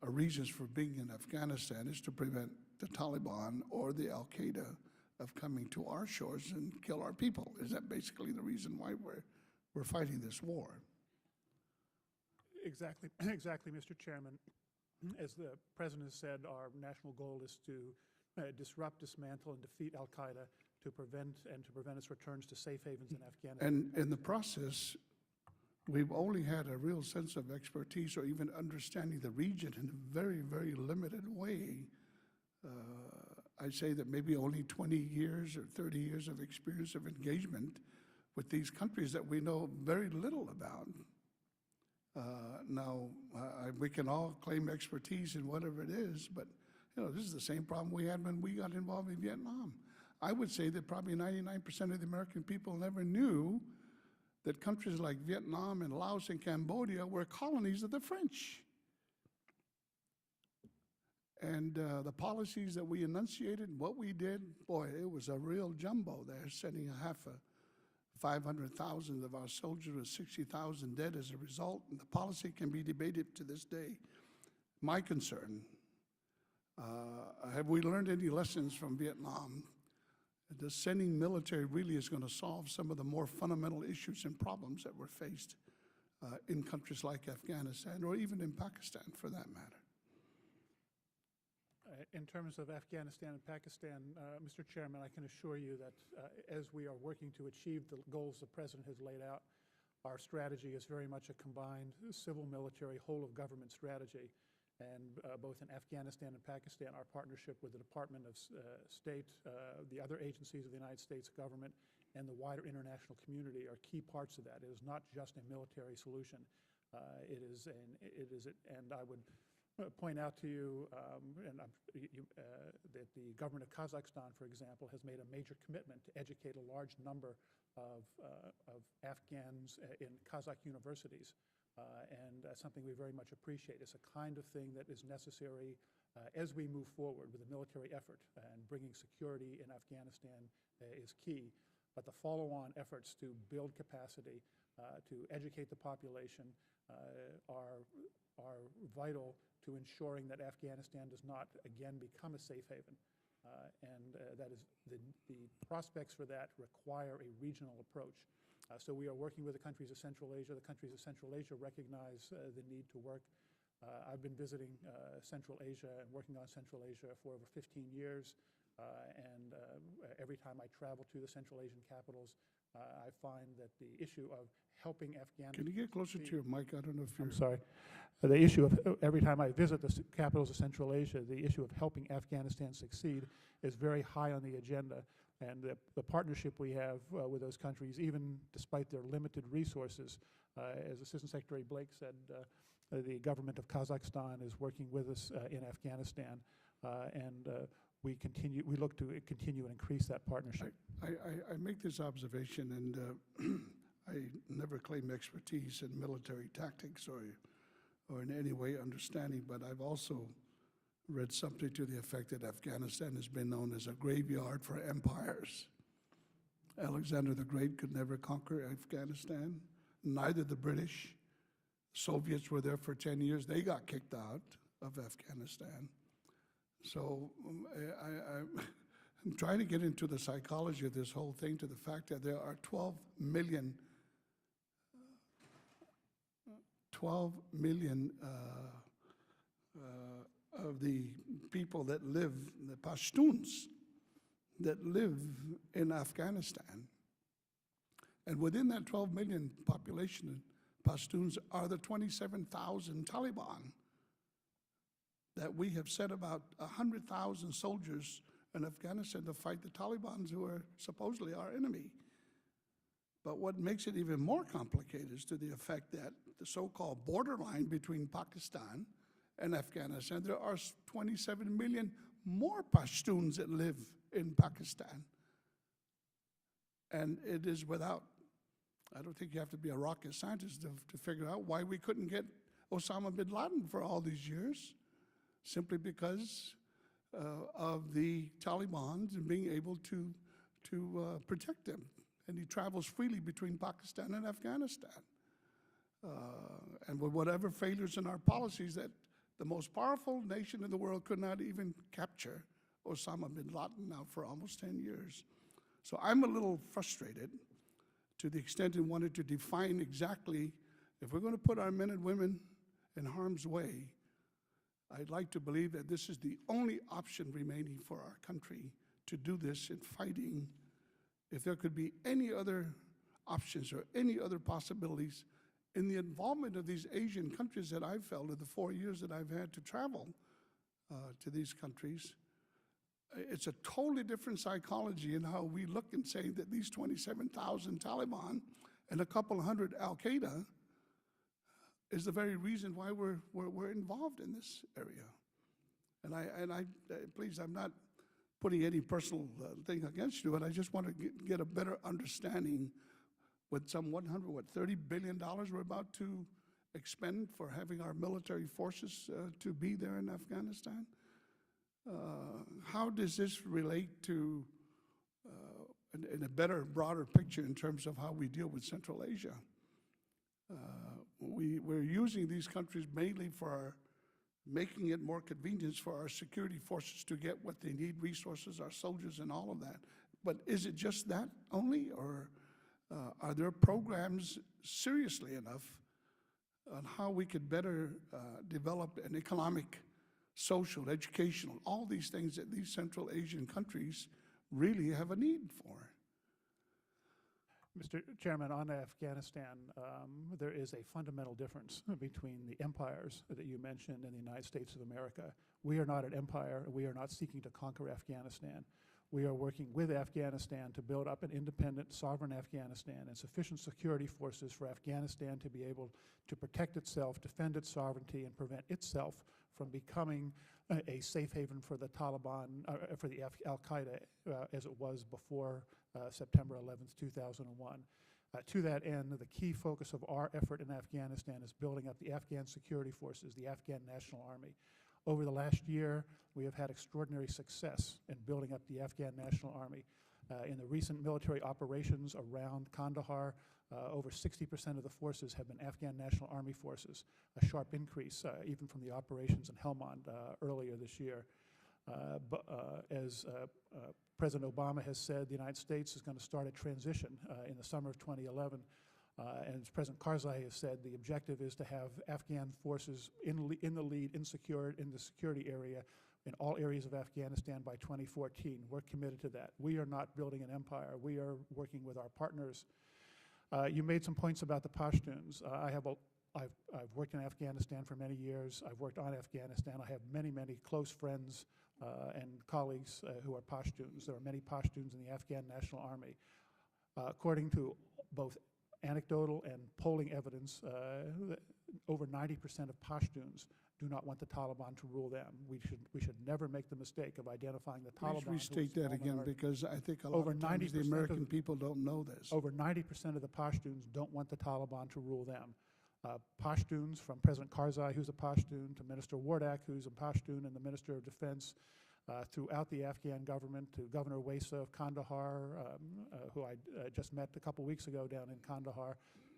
our reasons for being in Afghanistan is to prevent the Taliban or the Al-Qaeda of coming to our shores and kill our people. Is that basically the reason why we're fighting this war? Exactly, Mr. Chairman. As the President said, our national goal is to disrupt, dismantle, and defeat Al-Qaeda to prevent its returns to safe havens in Afghanistan. And in the process, we've only had a real sense of expertise or even understanding the region in a very, very limited way. I'd say that maybe only 20 years or 30 years of experience of engagement with these countries that we know very little about. Now, we can all claim expertise in whatever it is, but this is the same problem we had when we got involved in Vietnam. I would say that probably 99% of the American people never knew that countries like Vietnam and Laos and Cambodia were colonies of the French. And the policies that we enunciated, what we did, boy, it was a real jumbo there, sending 500,000 of our soldiers with 60,000 dead as a result. And the policy can be debated to this day. My concern, have we learned any lessons from Vietnam? Does sending military really is going to solve some of the more fundamental issues and problems that we're faced in countries like Afghanistan, or even in Pakistan for that matter? In terms of Afghanistan and Pakistan, Mr. Chairman, I can assure you that as we are working to achieve the goals the President has laid out, our strategy is very much a combined civil-military, whole-of-government strategy. And both in Afghanistan and Pakistan, our partnership with the Department of State, the other agencies of the United States government, and the wider international community are key parts of that. It is not just a military solution. And I would point out to you, that the government of Kazakhstan, for example, has made a major commitment to educate a large number of Afghans in Kazakh universities. And something we very much appreciate. It's a kind of thing that is necessary as we move forward with a military effort, and bringing security in Afghanistan is key. But the follow-on efforts to build capacity, to educate the population are vital to ensuring that Afghanistan does not again become a safe haven. That is the prospects for that require a regional approach. So we are working with the countries of Central Asia. The countries of Central Asia recognize the need to work. I've been visiting Central Asia and working on Central Asia for over 15 years. Every time I travel to the Central Asian capitals, I find that the issue of helping Afghanistan... Can you get closer to your mic? I don't know if you're... I'm sorry. The issue of, every time I visit the capitals of Central Asia, the issue of helping Afghanistan succeed is very high on the agenda. And the partnership we have with those countries, even despite their limited resources, as Assistant Secretary Blake said, the government of Kazakhstan is working with us in Afghanistan, we look to continue and increase that partnership. I make this observation, and I never claim expertise in military tactics or in any way understanding, but I've also read something to the effect that Afghanistan has been known as a graveyard for empires. Alexander the Great could never conquer Afghanistan, neither the British. Soviets were there for 10 years. They got kicked out of Afghanistan. So I'm trying to get into the psychology of this whole thing, to the fact that there are 12 million of the people that live, the Pashtuns, that live in Afghanistan. And within that 12 million population, Pashtuns are the 27,000 Taliban that we have sent about 100,000 soldiers in Afghanistan to fight the Taliban, who are supposedly our enemy. But what makes it even more complicated is to the effect that the so-called borderline between Pakistan and Afghanistan, there are 27 million more Pashtuns that live in Pakistan. And it is without, I don't think you have to be a rocket scientist to figure out why we couldn't get Osama bin Laden for all these years, simply because of the Taliban and being able to protect them. And he travels freely between Pakistan and Afghanistan. And with whatever failures in our policies, that the most powerful nation in the world could not even capture Osama bin Laden now for almost 10 years. So I'm a little frustrated to the extent in wanting to define exactly, if we're going to put our men and women in harm's way, I'd like to believe that this is the only option remaining for our country to do this in fighting. If there could be any other options or any other possibilities in the involvement of these Asian countries that I've felt in the 4 years that I've had to travel to these countries, it's a totally different psychology in how we look and say that these 27,000 Taliban and a couple hundred Al-Qaeda is the very reason why we're involved in this area. And I please, I'm not putting any personal thing against you, but I just want to get a better understanding with some $30 billion we're about to expend for having our military forces to be there in Afghanistan. how does this relate to, in a better, broader picture in terms of how we deal with Central Asia? We're using these countries mainly for making it more convenient for our security forces to get what they need, resources, our soldiers, and all of that. But is it just that only, or are there programs seriously enough on how we could better develop an economic, social, educational, all these things that these Central Asian countries really have a need for? Mr. Chairman, on Afghanistan, there is a fundamental difference between the empires that you mentioned and the United States of America. We are not an empire. We are not seeking to conquer Afghanistan. We are working with Afghanistan to build up an independent, sovereign Afghanistan and sufficient security forces for Afghanistan to be able to protect itself, defend its sovereignty, and prevent itself from becoming a safe haven for the Taliban, for the Al-Qaeda, as it was before September 11th, 2001. To that end, the key focus of our effort in Afghanistan is building up the Afghan security forces, the Afghan National Army. Over the last year, we have had extraordinary success in building up the Afghan National Army. In the recent military operations around Kandahar, over 60% of the forces have been Afghan National Army forces, a sharp increase even from the operations in Helmand earlier this year. But as President Obama has said, the United States is going to start a transition in the summer of 2011. And as President Karzai has said, the objective is to have Afghan forces in the lead in the security area in all areas of Afghanistan by 2014. We're committed to that. We are not building an empire. We are working with our partners. You made some points about the Pashtuns. I've worked in Afghanistan for many years. I've worked on Afghanistan. I have many, many close friends and colleagues who are Pashtuns. There are many Pashtuns in the Afghan National Army. According to both anecdotal and polling evidence, over 90% of Pashtuns do not want the Taliban to rule them. We should never make the mistake of identifying the Taliban. Please restate that again, because I think a lot Over of times the 90% American people don't know this. Over 90% of the Pashtuns don't want the Taliban to rule them. Pashtuns, from President Karzai, who's a Pashtun, to Minister Wardak, who's a Pashtun, and the Minister of Defense, throughout the Afghan government, to Governor Waisa of Kandahar, who I just met a couple weeks ago down in Kandahar.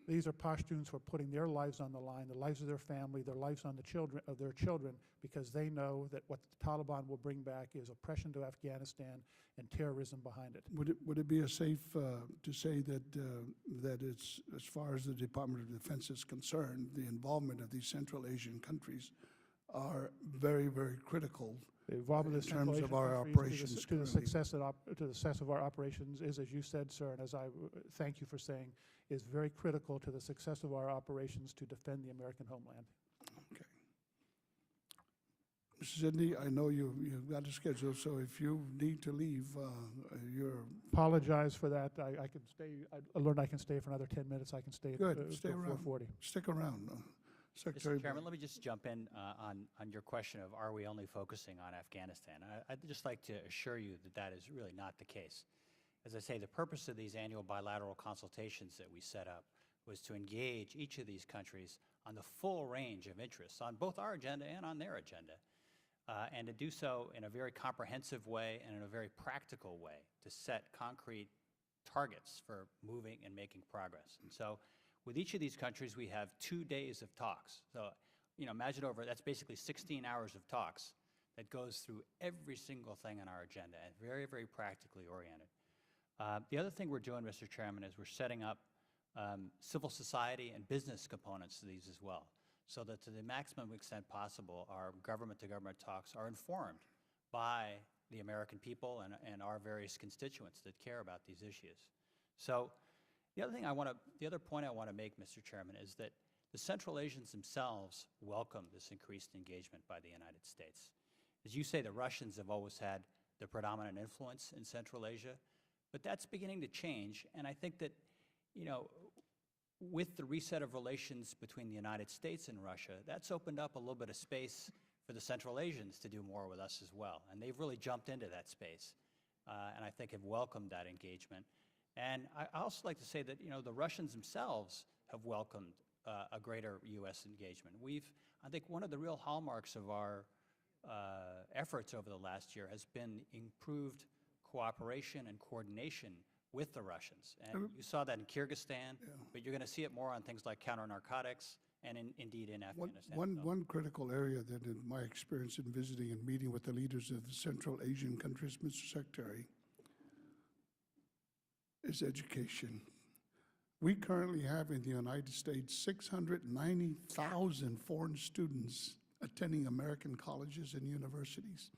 These are Pashtuns who are putting their lives on the line, the lives of their family, their lives on the children of their children, because they know that what the Taliban will bring back is oppression to Afghanistan and terrorism behind it. Would it be safe to say that that it's, as far as the Department of Defense is concerned, the involvement of these Central Asian countries are very, very critical The involvement of in the Central terms of Asian our countries operations to the currently? success of our operations is, as you said, sir, and as I thank you for saying, is very critical to the success of our operations to defend the American homeland. Okay. Mr. Sidney, I know you've got a schedule, so if you need to leave, you're Apologize for that. I can stay. I learned I can stay for another 10 minutes. I can stay good. until Stay around. 4:40. Stick around, Secretary. Mr. Chairman, let me just jump in on your question of are we only focusing on Afghanistan? I'd just like to assure you that that is really not the case. As I say, the purpose of these annual bilateral consultations that we set up was to engage each of these countries on the full range of interests on both our agenda and on their agenda, and to do so in a very comprehensive way and in a very practical way to set concrete targets for moving and making progress. And so with each of these countries, we have 2 days of talks. So, imagine that's basically 16 hours of talks that goes through every single thing on our agenda and very, very practically oriented. The other thing we're doing, Mr. Chairman, is we're setting up civil society and business components to these as well, so that to the maximum extent possible, our government-to-government talks are informed by the American people and our various constituents that care about these issues. So the other point I want to make, Mr. Chairman, is that the Central Asians themselves welcome this increased engagement by the United States. As you say, the Russians have always had the predominant influence in Central Asia, but that's beginning to change, and I think that, with the reset of relations between the United States and Russia, that's opened up a little bit of space for the Central Asians to do more with us as well, and they've really jumped into that space, and I think have welcomed that engagement. And I also like to say that, the Russians themselves have welcomed a greater U.S. engagement. I think one of the real hallmarks of our efforts over the last year has been improved cooperation and coordination with the Russians. And you saw that in Kyrgyzstan, but you're going to see it more on things like counter-narcotics and indeed in Afghanistan. One critical area that in my experience in visiting and meeting with the leaders of the Central Asian countries, Mr. Secretary, is education. We currently have in the United States 690,000 foreign students attending American colleges and universities.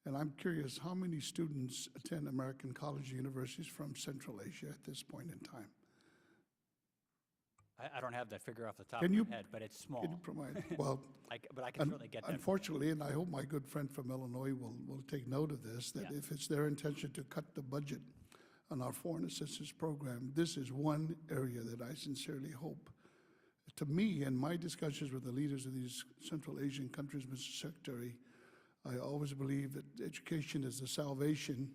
And I'm curious, how many students attend American college universities from Central Asia at this point in time? I don't have that figure off the top Can of you- my head, but it's small. Can you provide? Well, But I can certainly get that. unfortunately, and I hope my good friend from Illinois will take note of this, that Yeah. if it's their intention to cut the budget on our foreign assistance program, this is one area that I sincerely hope. To me, in my discussions with the leaders of these Central Asian countries, Mr. Secretary, I always believe that education is the salvation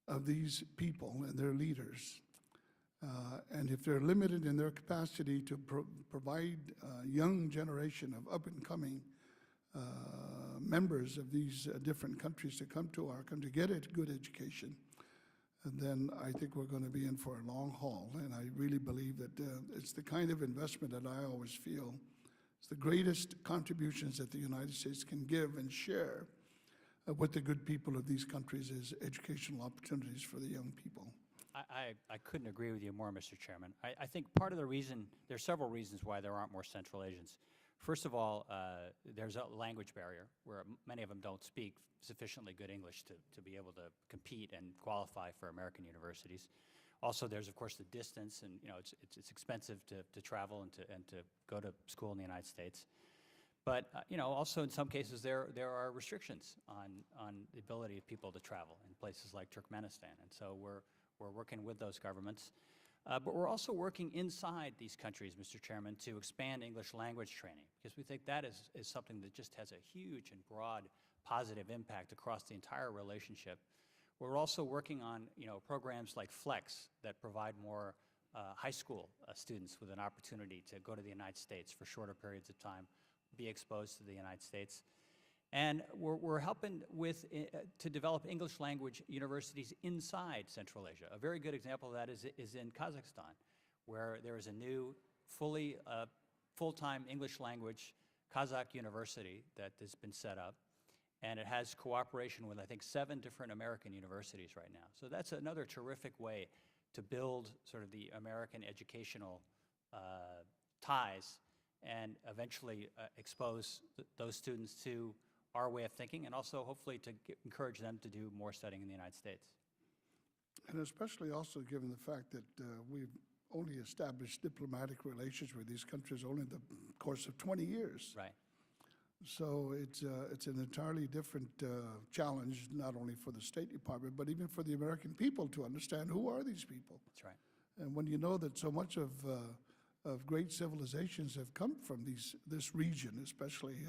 of these people and their leaders. And if they're limited in their capacity to provide a young generation of up-and-coming members of these different countries to come to our country, get a good education, and then I think we're going to be in for a long haul. And I really believe that it's the kind of investment that I always feel is the greatest contributions that the United States can give and share with the good people of these countries is educational opportunities for the young people. I couldn't agree with you more, Mr. Chairman. I think part of the reason, there are several reasons why there aren't more Central Asians. First of all, there's a language barrier where many of them don't speak sufficiently good English to be able to compete and qualify for American universities. Also, there's of course the distance, and it's expensive to travel and to go to school in the United States. But also in some cases there are restrictions on the ability of people to travel in places like Turkmenistan, and so we're working with those governments. But we're also working inside these countries, Mr. Chairman, to expand English language training, because we think that is something that just has a huge and broad positive impact across the entire relationship. We're also working on programs like Flex that provide more high school students with an opportunity to go to the United States for shorter periods of time, be exposed to the United States. And we're helping to develop English language universities inside Central Asia. A very good example of that is in Kazakhstan, where there is a new full-time English language Kazakh university that has been set up. And it has cooperation with, I think, 7 different American universities right now. So that's another terrific way to build sort of the American educational ties and eventually expose those students to our way of thinking, and also hopefully to encourage them to do more studying in the United States. And especially also given the fact that we've only established diplomatic relations with these countries only in the course of 20 years. Right. So it's an entirely different challenge, not only for the State Department, but even for the American people to understand who are these people. That's right. And when you know that so much of great civilizations have come from this region, especially.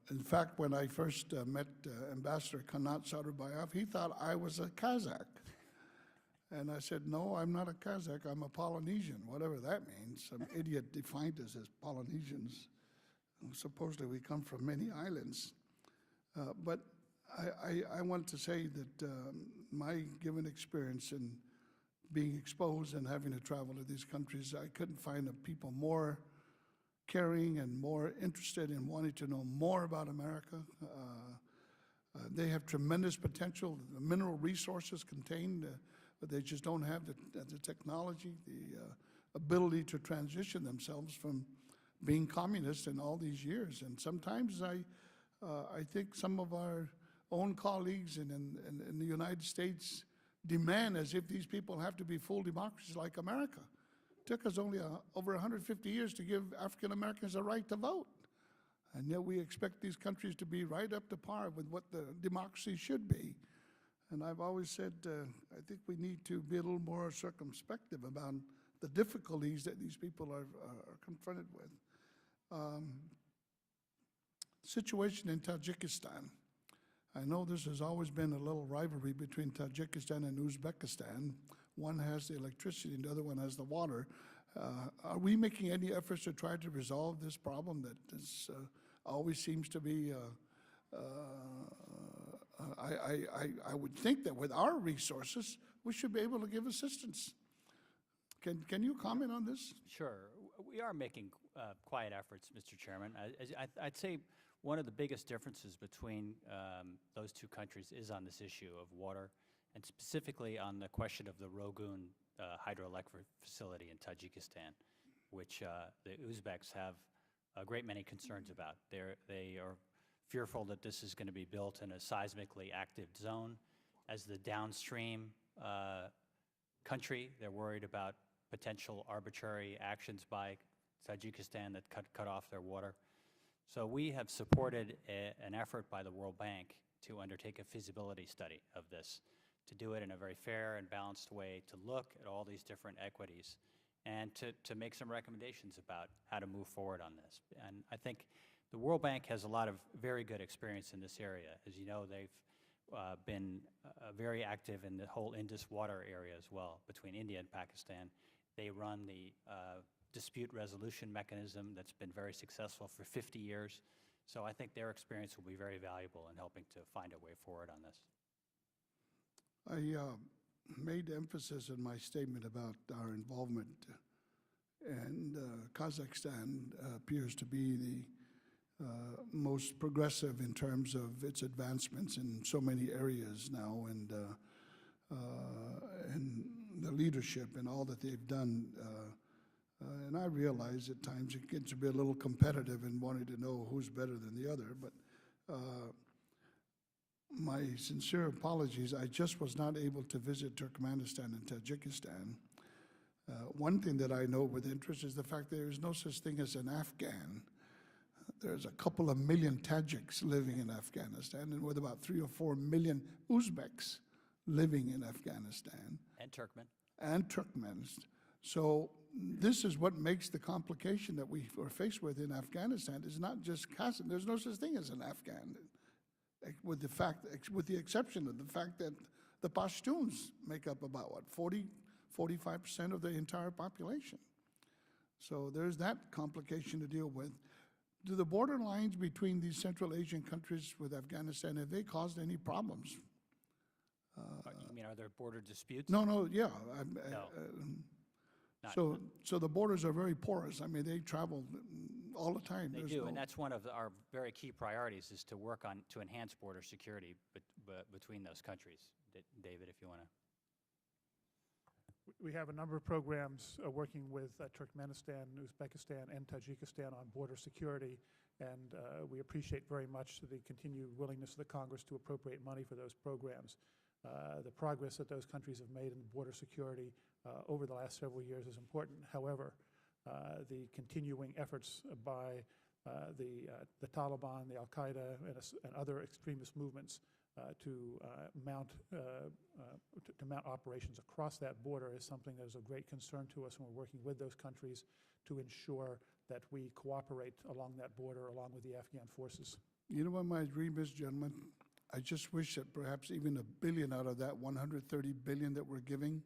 In fact, when I first met Ambassador Kanat Sarıbayev, he thought I was a Kazakh. And I said, no, I'm not a Kazakh, I'm a Polynesian, whatever that means. Some idiot defined us as Polynesians. Supposedly we come from many islands. But I want to say that my given experience in being exposed and having to travel to these countries, I couldn't find a people more caring and more interested in wanting to know more about America. They have tremendous potential, the mineral resources contained, but they just don't have the technology, the ability to transition themselves from being communists in all these years. And sometimes I think some of our own colleagues in the United States demand as if these people have to be full democracies like America. It took us only over 150 years to give African Americans a right to vote. And yet we expect these countries to be right up to par with what the democracy should be. And I've always said, I think we need to be a little more circumspect about the difficulties that these people are confronted with. Situation in Tajikistan. I know this has always been a little rivalry between Tajikistan and Uzbekistan. One has the electricity and the other one has the water. Are we making any efforts to try to resolve this problem that is always seems to be, I would think that with our resources, we should be able to give assistance. Can you comment on this? Sure. We are making quiet efforts, Mr. Chairman. I'd say one of the biggest differences between those two countries is on this issue of water, and specifically on the question of the Rogun hydroelectric facility in Tajikistan, which the Uzbeks have a great many concerns about. They are fearful that this is going to be built in a seismically active zone. As the downstream country, they're worried about potential arbitrary actions by Tajikistan that cut off their water. So we have supported an effort by the World Bank to undertake a feasibility study of this, to do it in a very fair and balanced way, to look at all these different equities, and to make some recommendations about how to move forward on this. And I think the World Bank has a lot of very good experience in this area. As you know, they've been very active in the whole Indus water area as well, between India and Pakistan. They run the dispute resolution mechanism that's been very successful for 50 years. So I think their experience will be very valuable in helping to find a way forward on this. I made emphasis in my statement about our involvement, and Kazakhstan appears to be the most progressive in terms of its advancements in so many areas now, and the leadership and all that they've done. And I realize at times it gets to be a little competitive in wanting to know who's better than the other, but my sincere apologies. I just was not able to visit Turkmenistan and Tajikistan. One thing that I know with interest is the fact there is no such thing as an Afghan. There's a couple of million Tajiks living in Afghanistan, and with about 3 or 4 million Uzbeks living in Afghanistan. And Turkmen. And Turkmens. So this is what makes the complication that we are faced with in Afghanistan. Is not just Kazakh. There's no such thing as an Afghan, with the exception of the fact that the Pashtuns make up about, what, 45% of the entire population. So there's that complication to deal with. Do the border lines between these Central Asian countries with Afghanistan, have they caused any problems? You mean, are there border disputes? No, yeah. No. So the borders are very porous. I mean, they travel all the time. They do, and that's one of our very key priorities, is to work on, to enhance border security between those countries. David, if you want to. We have a number of programs working with Turkmenistan, Uzbekistan, and Tajikistan on border security, and we appreciate very much the continued willingness of the Congress to appropriate money for those programs. The progress that those countries have made in border security over the last several years is important. However, the continuing efforts by the Taliban, the Al-Qaeda, and other extremist movements to mount operations across that border is something that is of great concern to us, and we're working with those countries to ensure that we cooperate along that border along with the Afghan forces. You know what my dream is, gentlemen? I just wish that perhaps even $1 billion out of that $130 billion that we're giving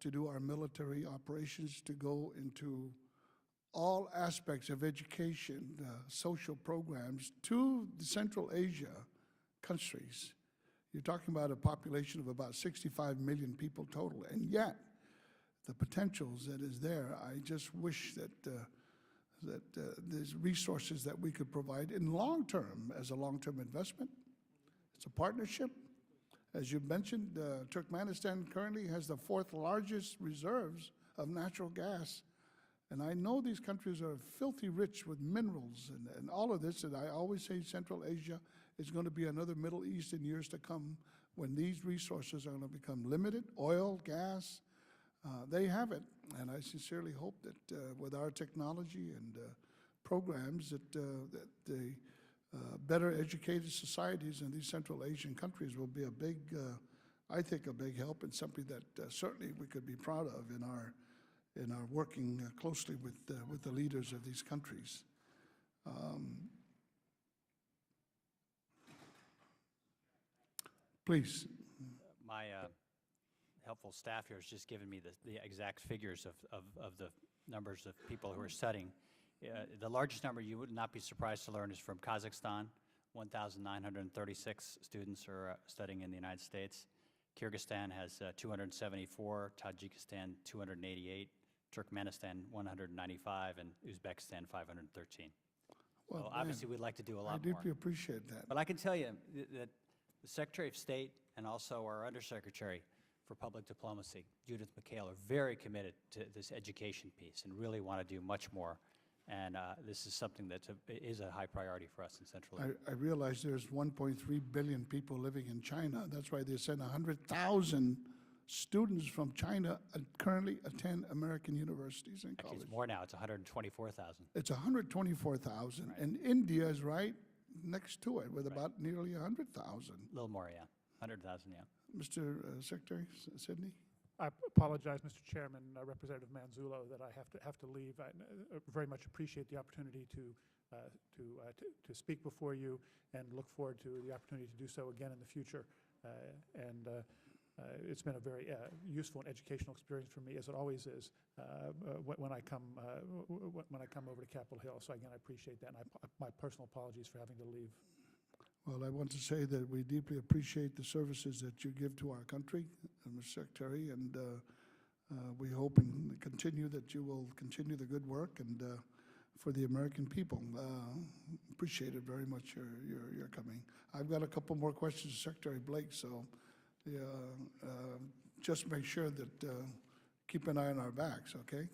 to do our military operations to go into all aspects of education, social programs to the Central Asia countries. You're talking about a population of about 65 million people total, and yet the potentials that is there, I just wish that there's resources that we could provide in long term as a long-term investment. It's a partnership. As you mentioned, Turkmenistan currently has the 4th largest reserves of natural gas. And I know these countries are filthy rich with minerals and all of this, and I always say Central Asia is going to be another Middle East in years to come when these resources are going to become limited. Oil, gas, they have it. And I sincerely hope that with our technology and programs that the better educated societies in these Central Asian countries will be a big, I think a big help, and something that certainly we could be proud of in our working closely with the leaders of these countries. Please. My helpful staff here has just given me the exact figures of the numbers of people who are studying. The largest number you would not be surprised to learn is from Kazakhstan. 1,936 students are studying in the United States. Kyrgyzstan has 274, Tajikistan 288, Turkmenistan 195, and Uzbekistan 513. Well, So obviously, we'd like to do a I lot more. deeply appreciate that. But I can tell you that the Secretary of State and also our Undersecretary for Public Diplomacy, Judith McHale, are very committed to this education piece and really want to do much more. And this is something that is a high priority for us in Central Asia. I realize there's 1.3 billion people living in China. That's why they send 100,000 students from China currently attend American universities and Actually, colleges. it's more now. It's 124,000. It's 124,000, Right. and India is right next to it with about nearly 100,000. A little more, yeah. 100,000, yeah. Mr. Secretary, Sidney? I apologize, Mr. Chairman, Representative Manzullo, that I have to leave. I very much appreciate the opportunity to speak before you, and look forward to the opportunity to do so again in the future. It's been a very useful and educational experience for me, as it always is when I come over to Capitol Hill. So again, I appreciate that, and my personal apologies for having to leave. Well, I want to say that we deeply appreciate the services that you give to our country, Mr. Secretary, and we hope and continue that you will continue the good work and for the American people. Appreciate it very much, your coming. I've got a couple more questions, Secretary Blake, so just make sure that keep an eye on our backs, okay?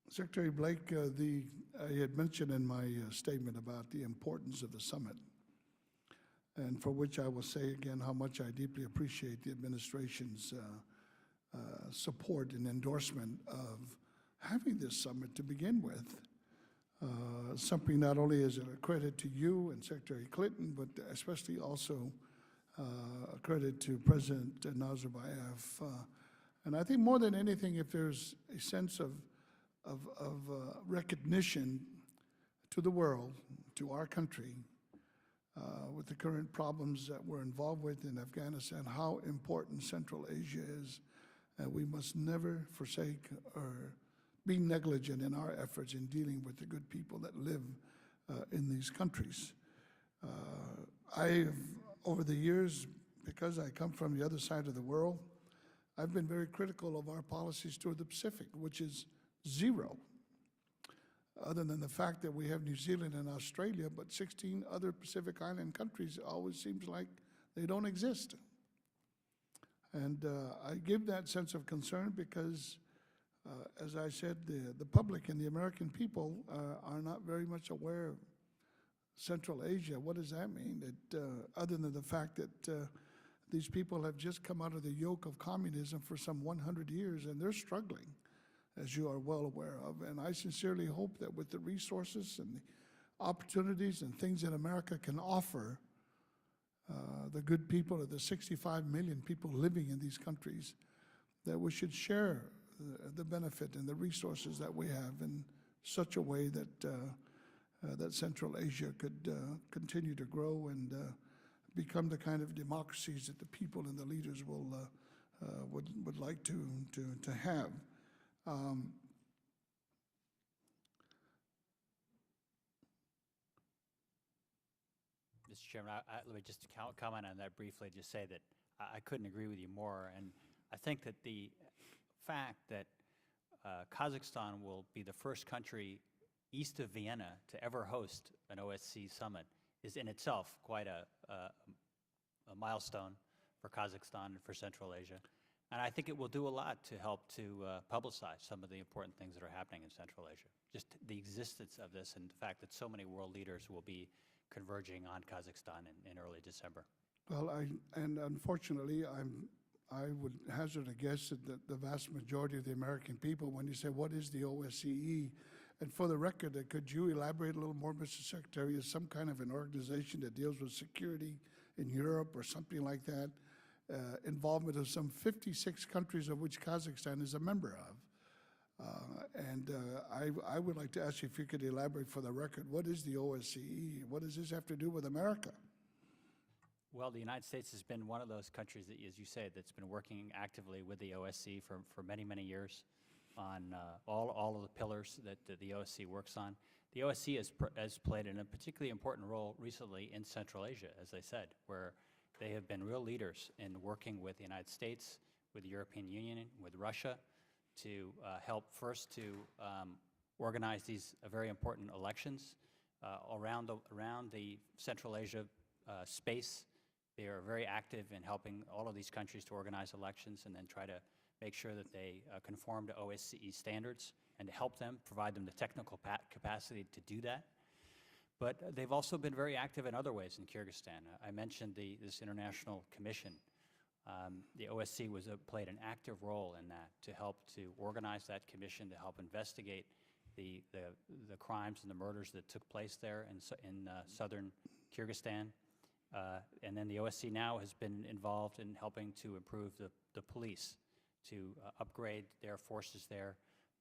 Secretary Blake, I had mentioned in my statement about the importance of the summit, and for which I will say again how much I deeply appreciate the administration's support and endorsement of having this summit to begin with. Something not only is a credit to you and Secretary Clinton, but especially also a credit to President Nazarbayev. And I think more than anything, if there's a sense of recognition to the world, to our country, with the current problems that we're involved with in Afghanistan, how important Central Asia is. We must never forsake or be negligent in our efforts in dealing with the good people that live in these countries. Over the years, because I come from the other side of the world, I've been very critical of our policies toward the Pacific, which is zero, other than the fact that we have New Zealand and Australia, but 16 other Pacific Island countries always seems like they don't exist. And I give that sense of concern because, as I said, the public and the American people are not very much aware of Central Asia. What does that mean? That other than the fact that these people have just come out of the yoke of communism for some 100 years, and they're struggling, as you are well aware of. And I sincerely hope that with the resources and the opportunities and things that America can offer the good people of the 65 million people living in these countries, that we should share the benefit and the resources that we have in such a way that that Central Asia could continue to grow and become the kind of democracies that the people and the leaders would like to have. Mr. Chairman, let me just comment on that briefly, just say that I couldn't agree with you more. And I think that the fact that Kazakhstan will be the first country east of Vienna to ever host an OSCE summit is in itself quite a milestone for Kazakhstan and for Central Asia. And I think it will do a lot to help to publicize some of the important things that are happening in Central Asia. Just the existence of this and the fact that so many world leaders will be converging on Kazakhstan in early December. Well, and unfortunately, I would hazard a guess that the vast majority of the American people, when you say, what is the OSCE? And for the record, could you elaborate a little more, Mr. Secretary? Is some kind of an organization that deals with security in Europe or something like that? Involvement of some 56 countries of which Kazakhstan is a member of. I would like to ask you if you could elaborate for the record, what is the OSCE? What does this have to do with America? Well, the United States has been one of those countries that, as you say, that's been working actively with the OSCE for many, many years on all of the pillars that the OSCE works on. The OSCE has played a particularly important role recently in Central Asia, as I said, where they have been real leaders in working with the United States, with the European Union, with Russia, to help first to organize these very important elections around the Central Asia space. They are very active in helping all of these countries to organize elections and then try to make sure that they conform to OSCE standards and to help them, provide them the technical capacity to do that. But they've also been very active in other ways in Kyrgyzstan. I mentioned this international commission. The OSCE played an active role in that to help to organize that commission, to help investigate the crimes and the murders that took place there in southern Kyrgyzstan. And then the OSCE now has been involved in helping to improve the police, to upgrade their forces there,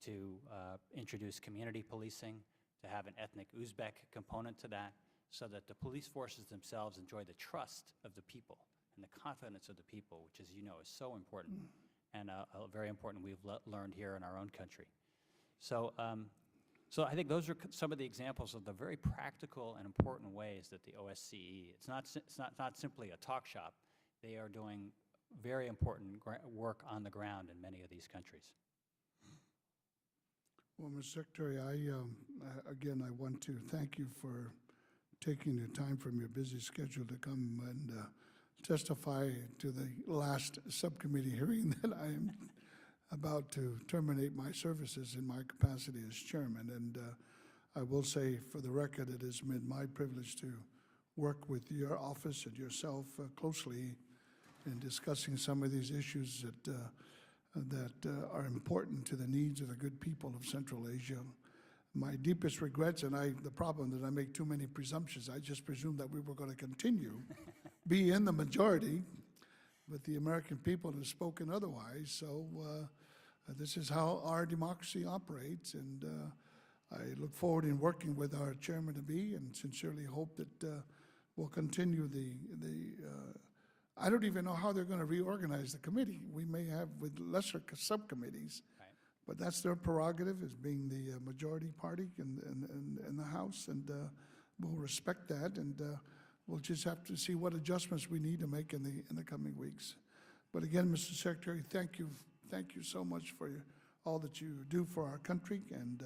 to introduce community policing, to have an ethnic Uzbek component to that, so that the police forces themselves enjoy the trust of the people and the confidence of the people, which, as you know, is so important and very important we've learned here in our own country. So, so I think those are some of the examples of the very practical and important ways that the OSCE, it's not simply a talk shop. They are doing very important work on the ground in many of these countries. Well, Mr. Secretary, again, I want to thank you for taking the time from your busy schedule to come and testify to the last subcommittee hearing that I am about to terminate my services in my capacity as chairman. And I will say, for the record, it has been my privilege to work with your office and yourself closely in discussing some of these issues that are important to the needs of the good people of Central Asia. My deepest regrets, and the problem that I make too many presumptions, I just presumed that we were going to continue, be in the majority, but the American people have spoken otherwise. So this is how our democracy operates, and I look forward in working with our chairman-to-be and sincerely hope that we'll continue I don't even know how they're going to reorganize the committee. We may have with lesser subcommittees, Right. but that's their prerogative as being the majority party in the House, and we'll respect that, and we'll just have to see what adjustments we need to make in the coming weeks. But again, Mr. Secretary, thank you so much for all that you do for our country and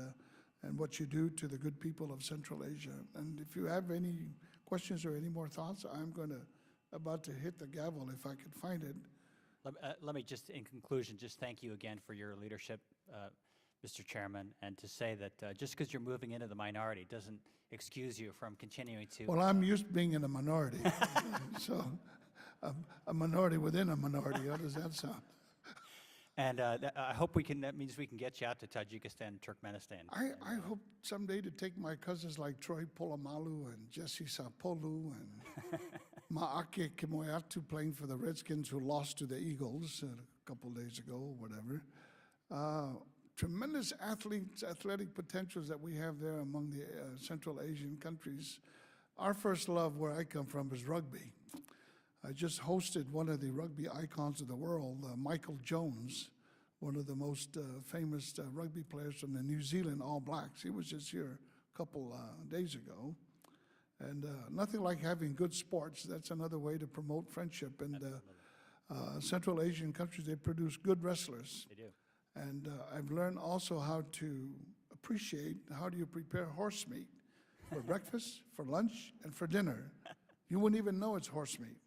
what you do to the good people of Central Asia. And if you have any questions or any more thoughts, I'm about to hit the gavel if I could find it. Let me just, in conclusion, just thank you again for your leadership, Mr. Chairman, and to say that just because you're moving into the minority doesn't excuse you from continuing to... Well, I'm used to being in a minority, so a minority within a minority. How does that sound? And I hope that means we can get you out to Tajikistan and Turkmenistan. I hope someday to take my cousins like Troy Polamalu and Jesse Sapolu and Maake Kimoyatu playing for the Redskins who lost to the Eagles a couple days ago or whatever. Tremendous athletic potentials that we have there among the Central Asian countries. Our first love where I come from is rugby. I just hosted one of the rugby icons of the world, Michael Jones, one of the most famous rugby players from the New Zealand All Blacks. He was just here a couple days ago. And nothing like having good sports. That's another way to promote friendship. And Central Asian countries, they produce good wrestlers. They do. And I've learned also how to appreciate how do you prepare horse meat for breakfast, for lunch, and for dinner. You wouldn't even know it's horse meat.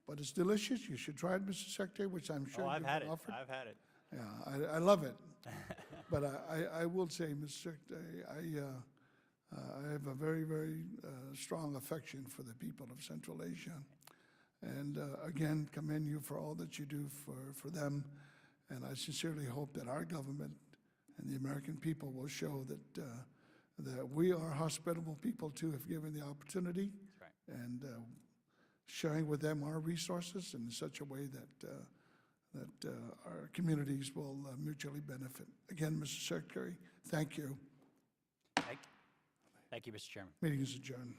But it's delicious. You should try it, Mr. Secretary, which I'm sure I've you've had it. offered. I've had it. Yeah, I love it. But I will say, Mr. Secretary, I have a very, very strong affection for the people of Central Asia. And again, commend you for all that you do for them. And I sincerely hope that our government and the American people will show that we are hospitable people too, if given the opportunity. That's right. And sharing with them our resources in such a way that our communities will mutually benefit. Again, Mr. Secretary, thank you. Thank you, Mr. Chairman. Meeting is adjourned.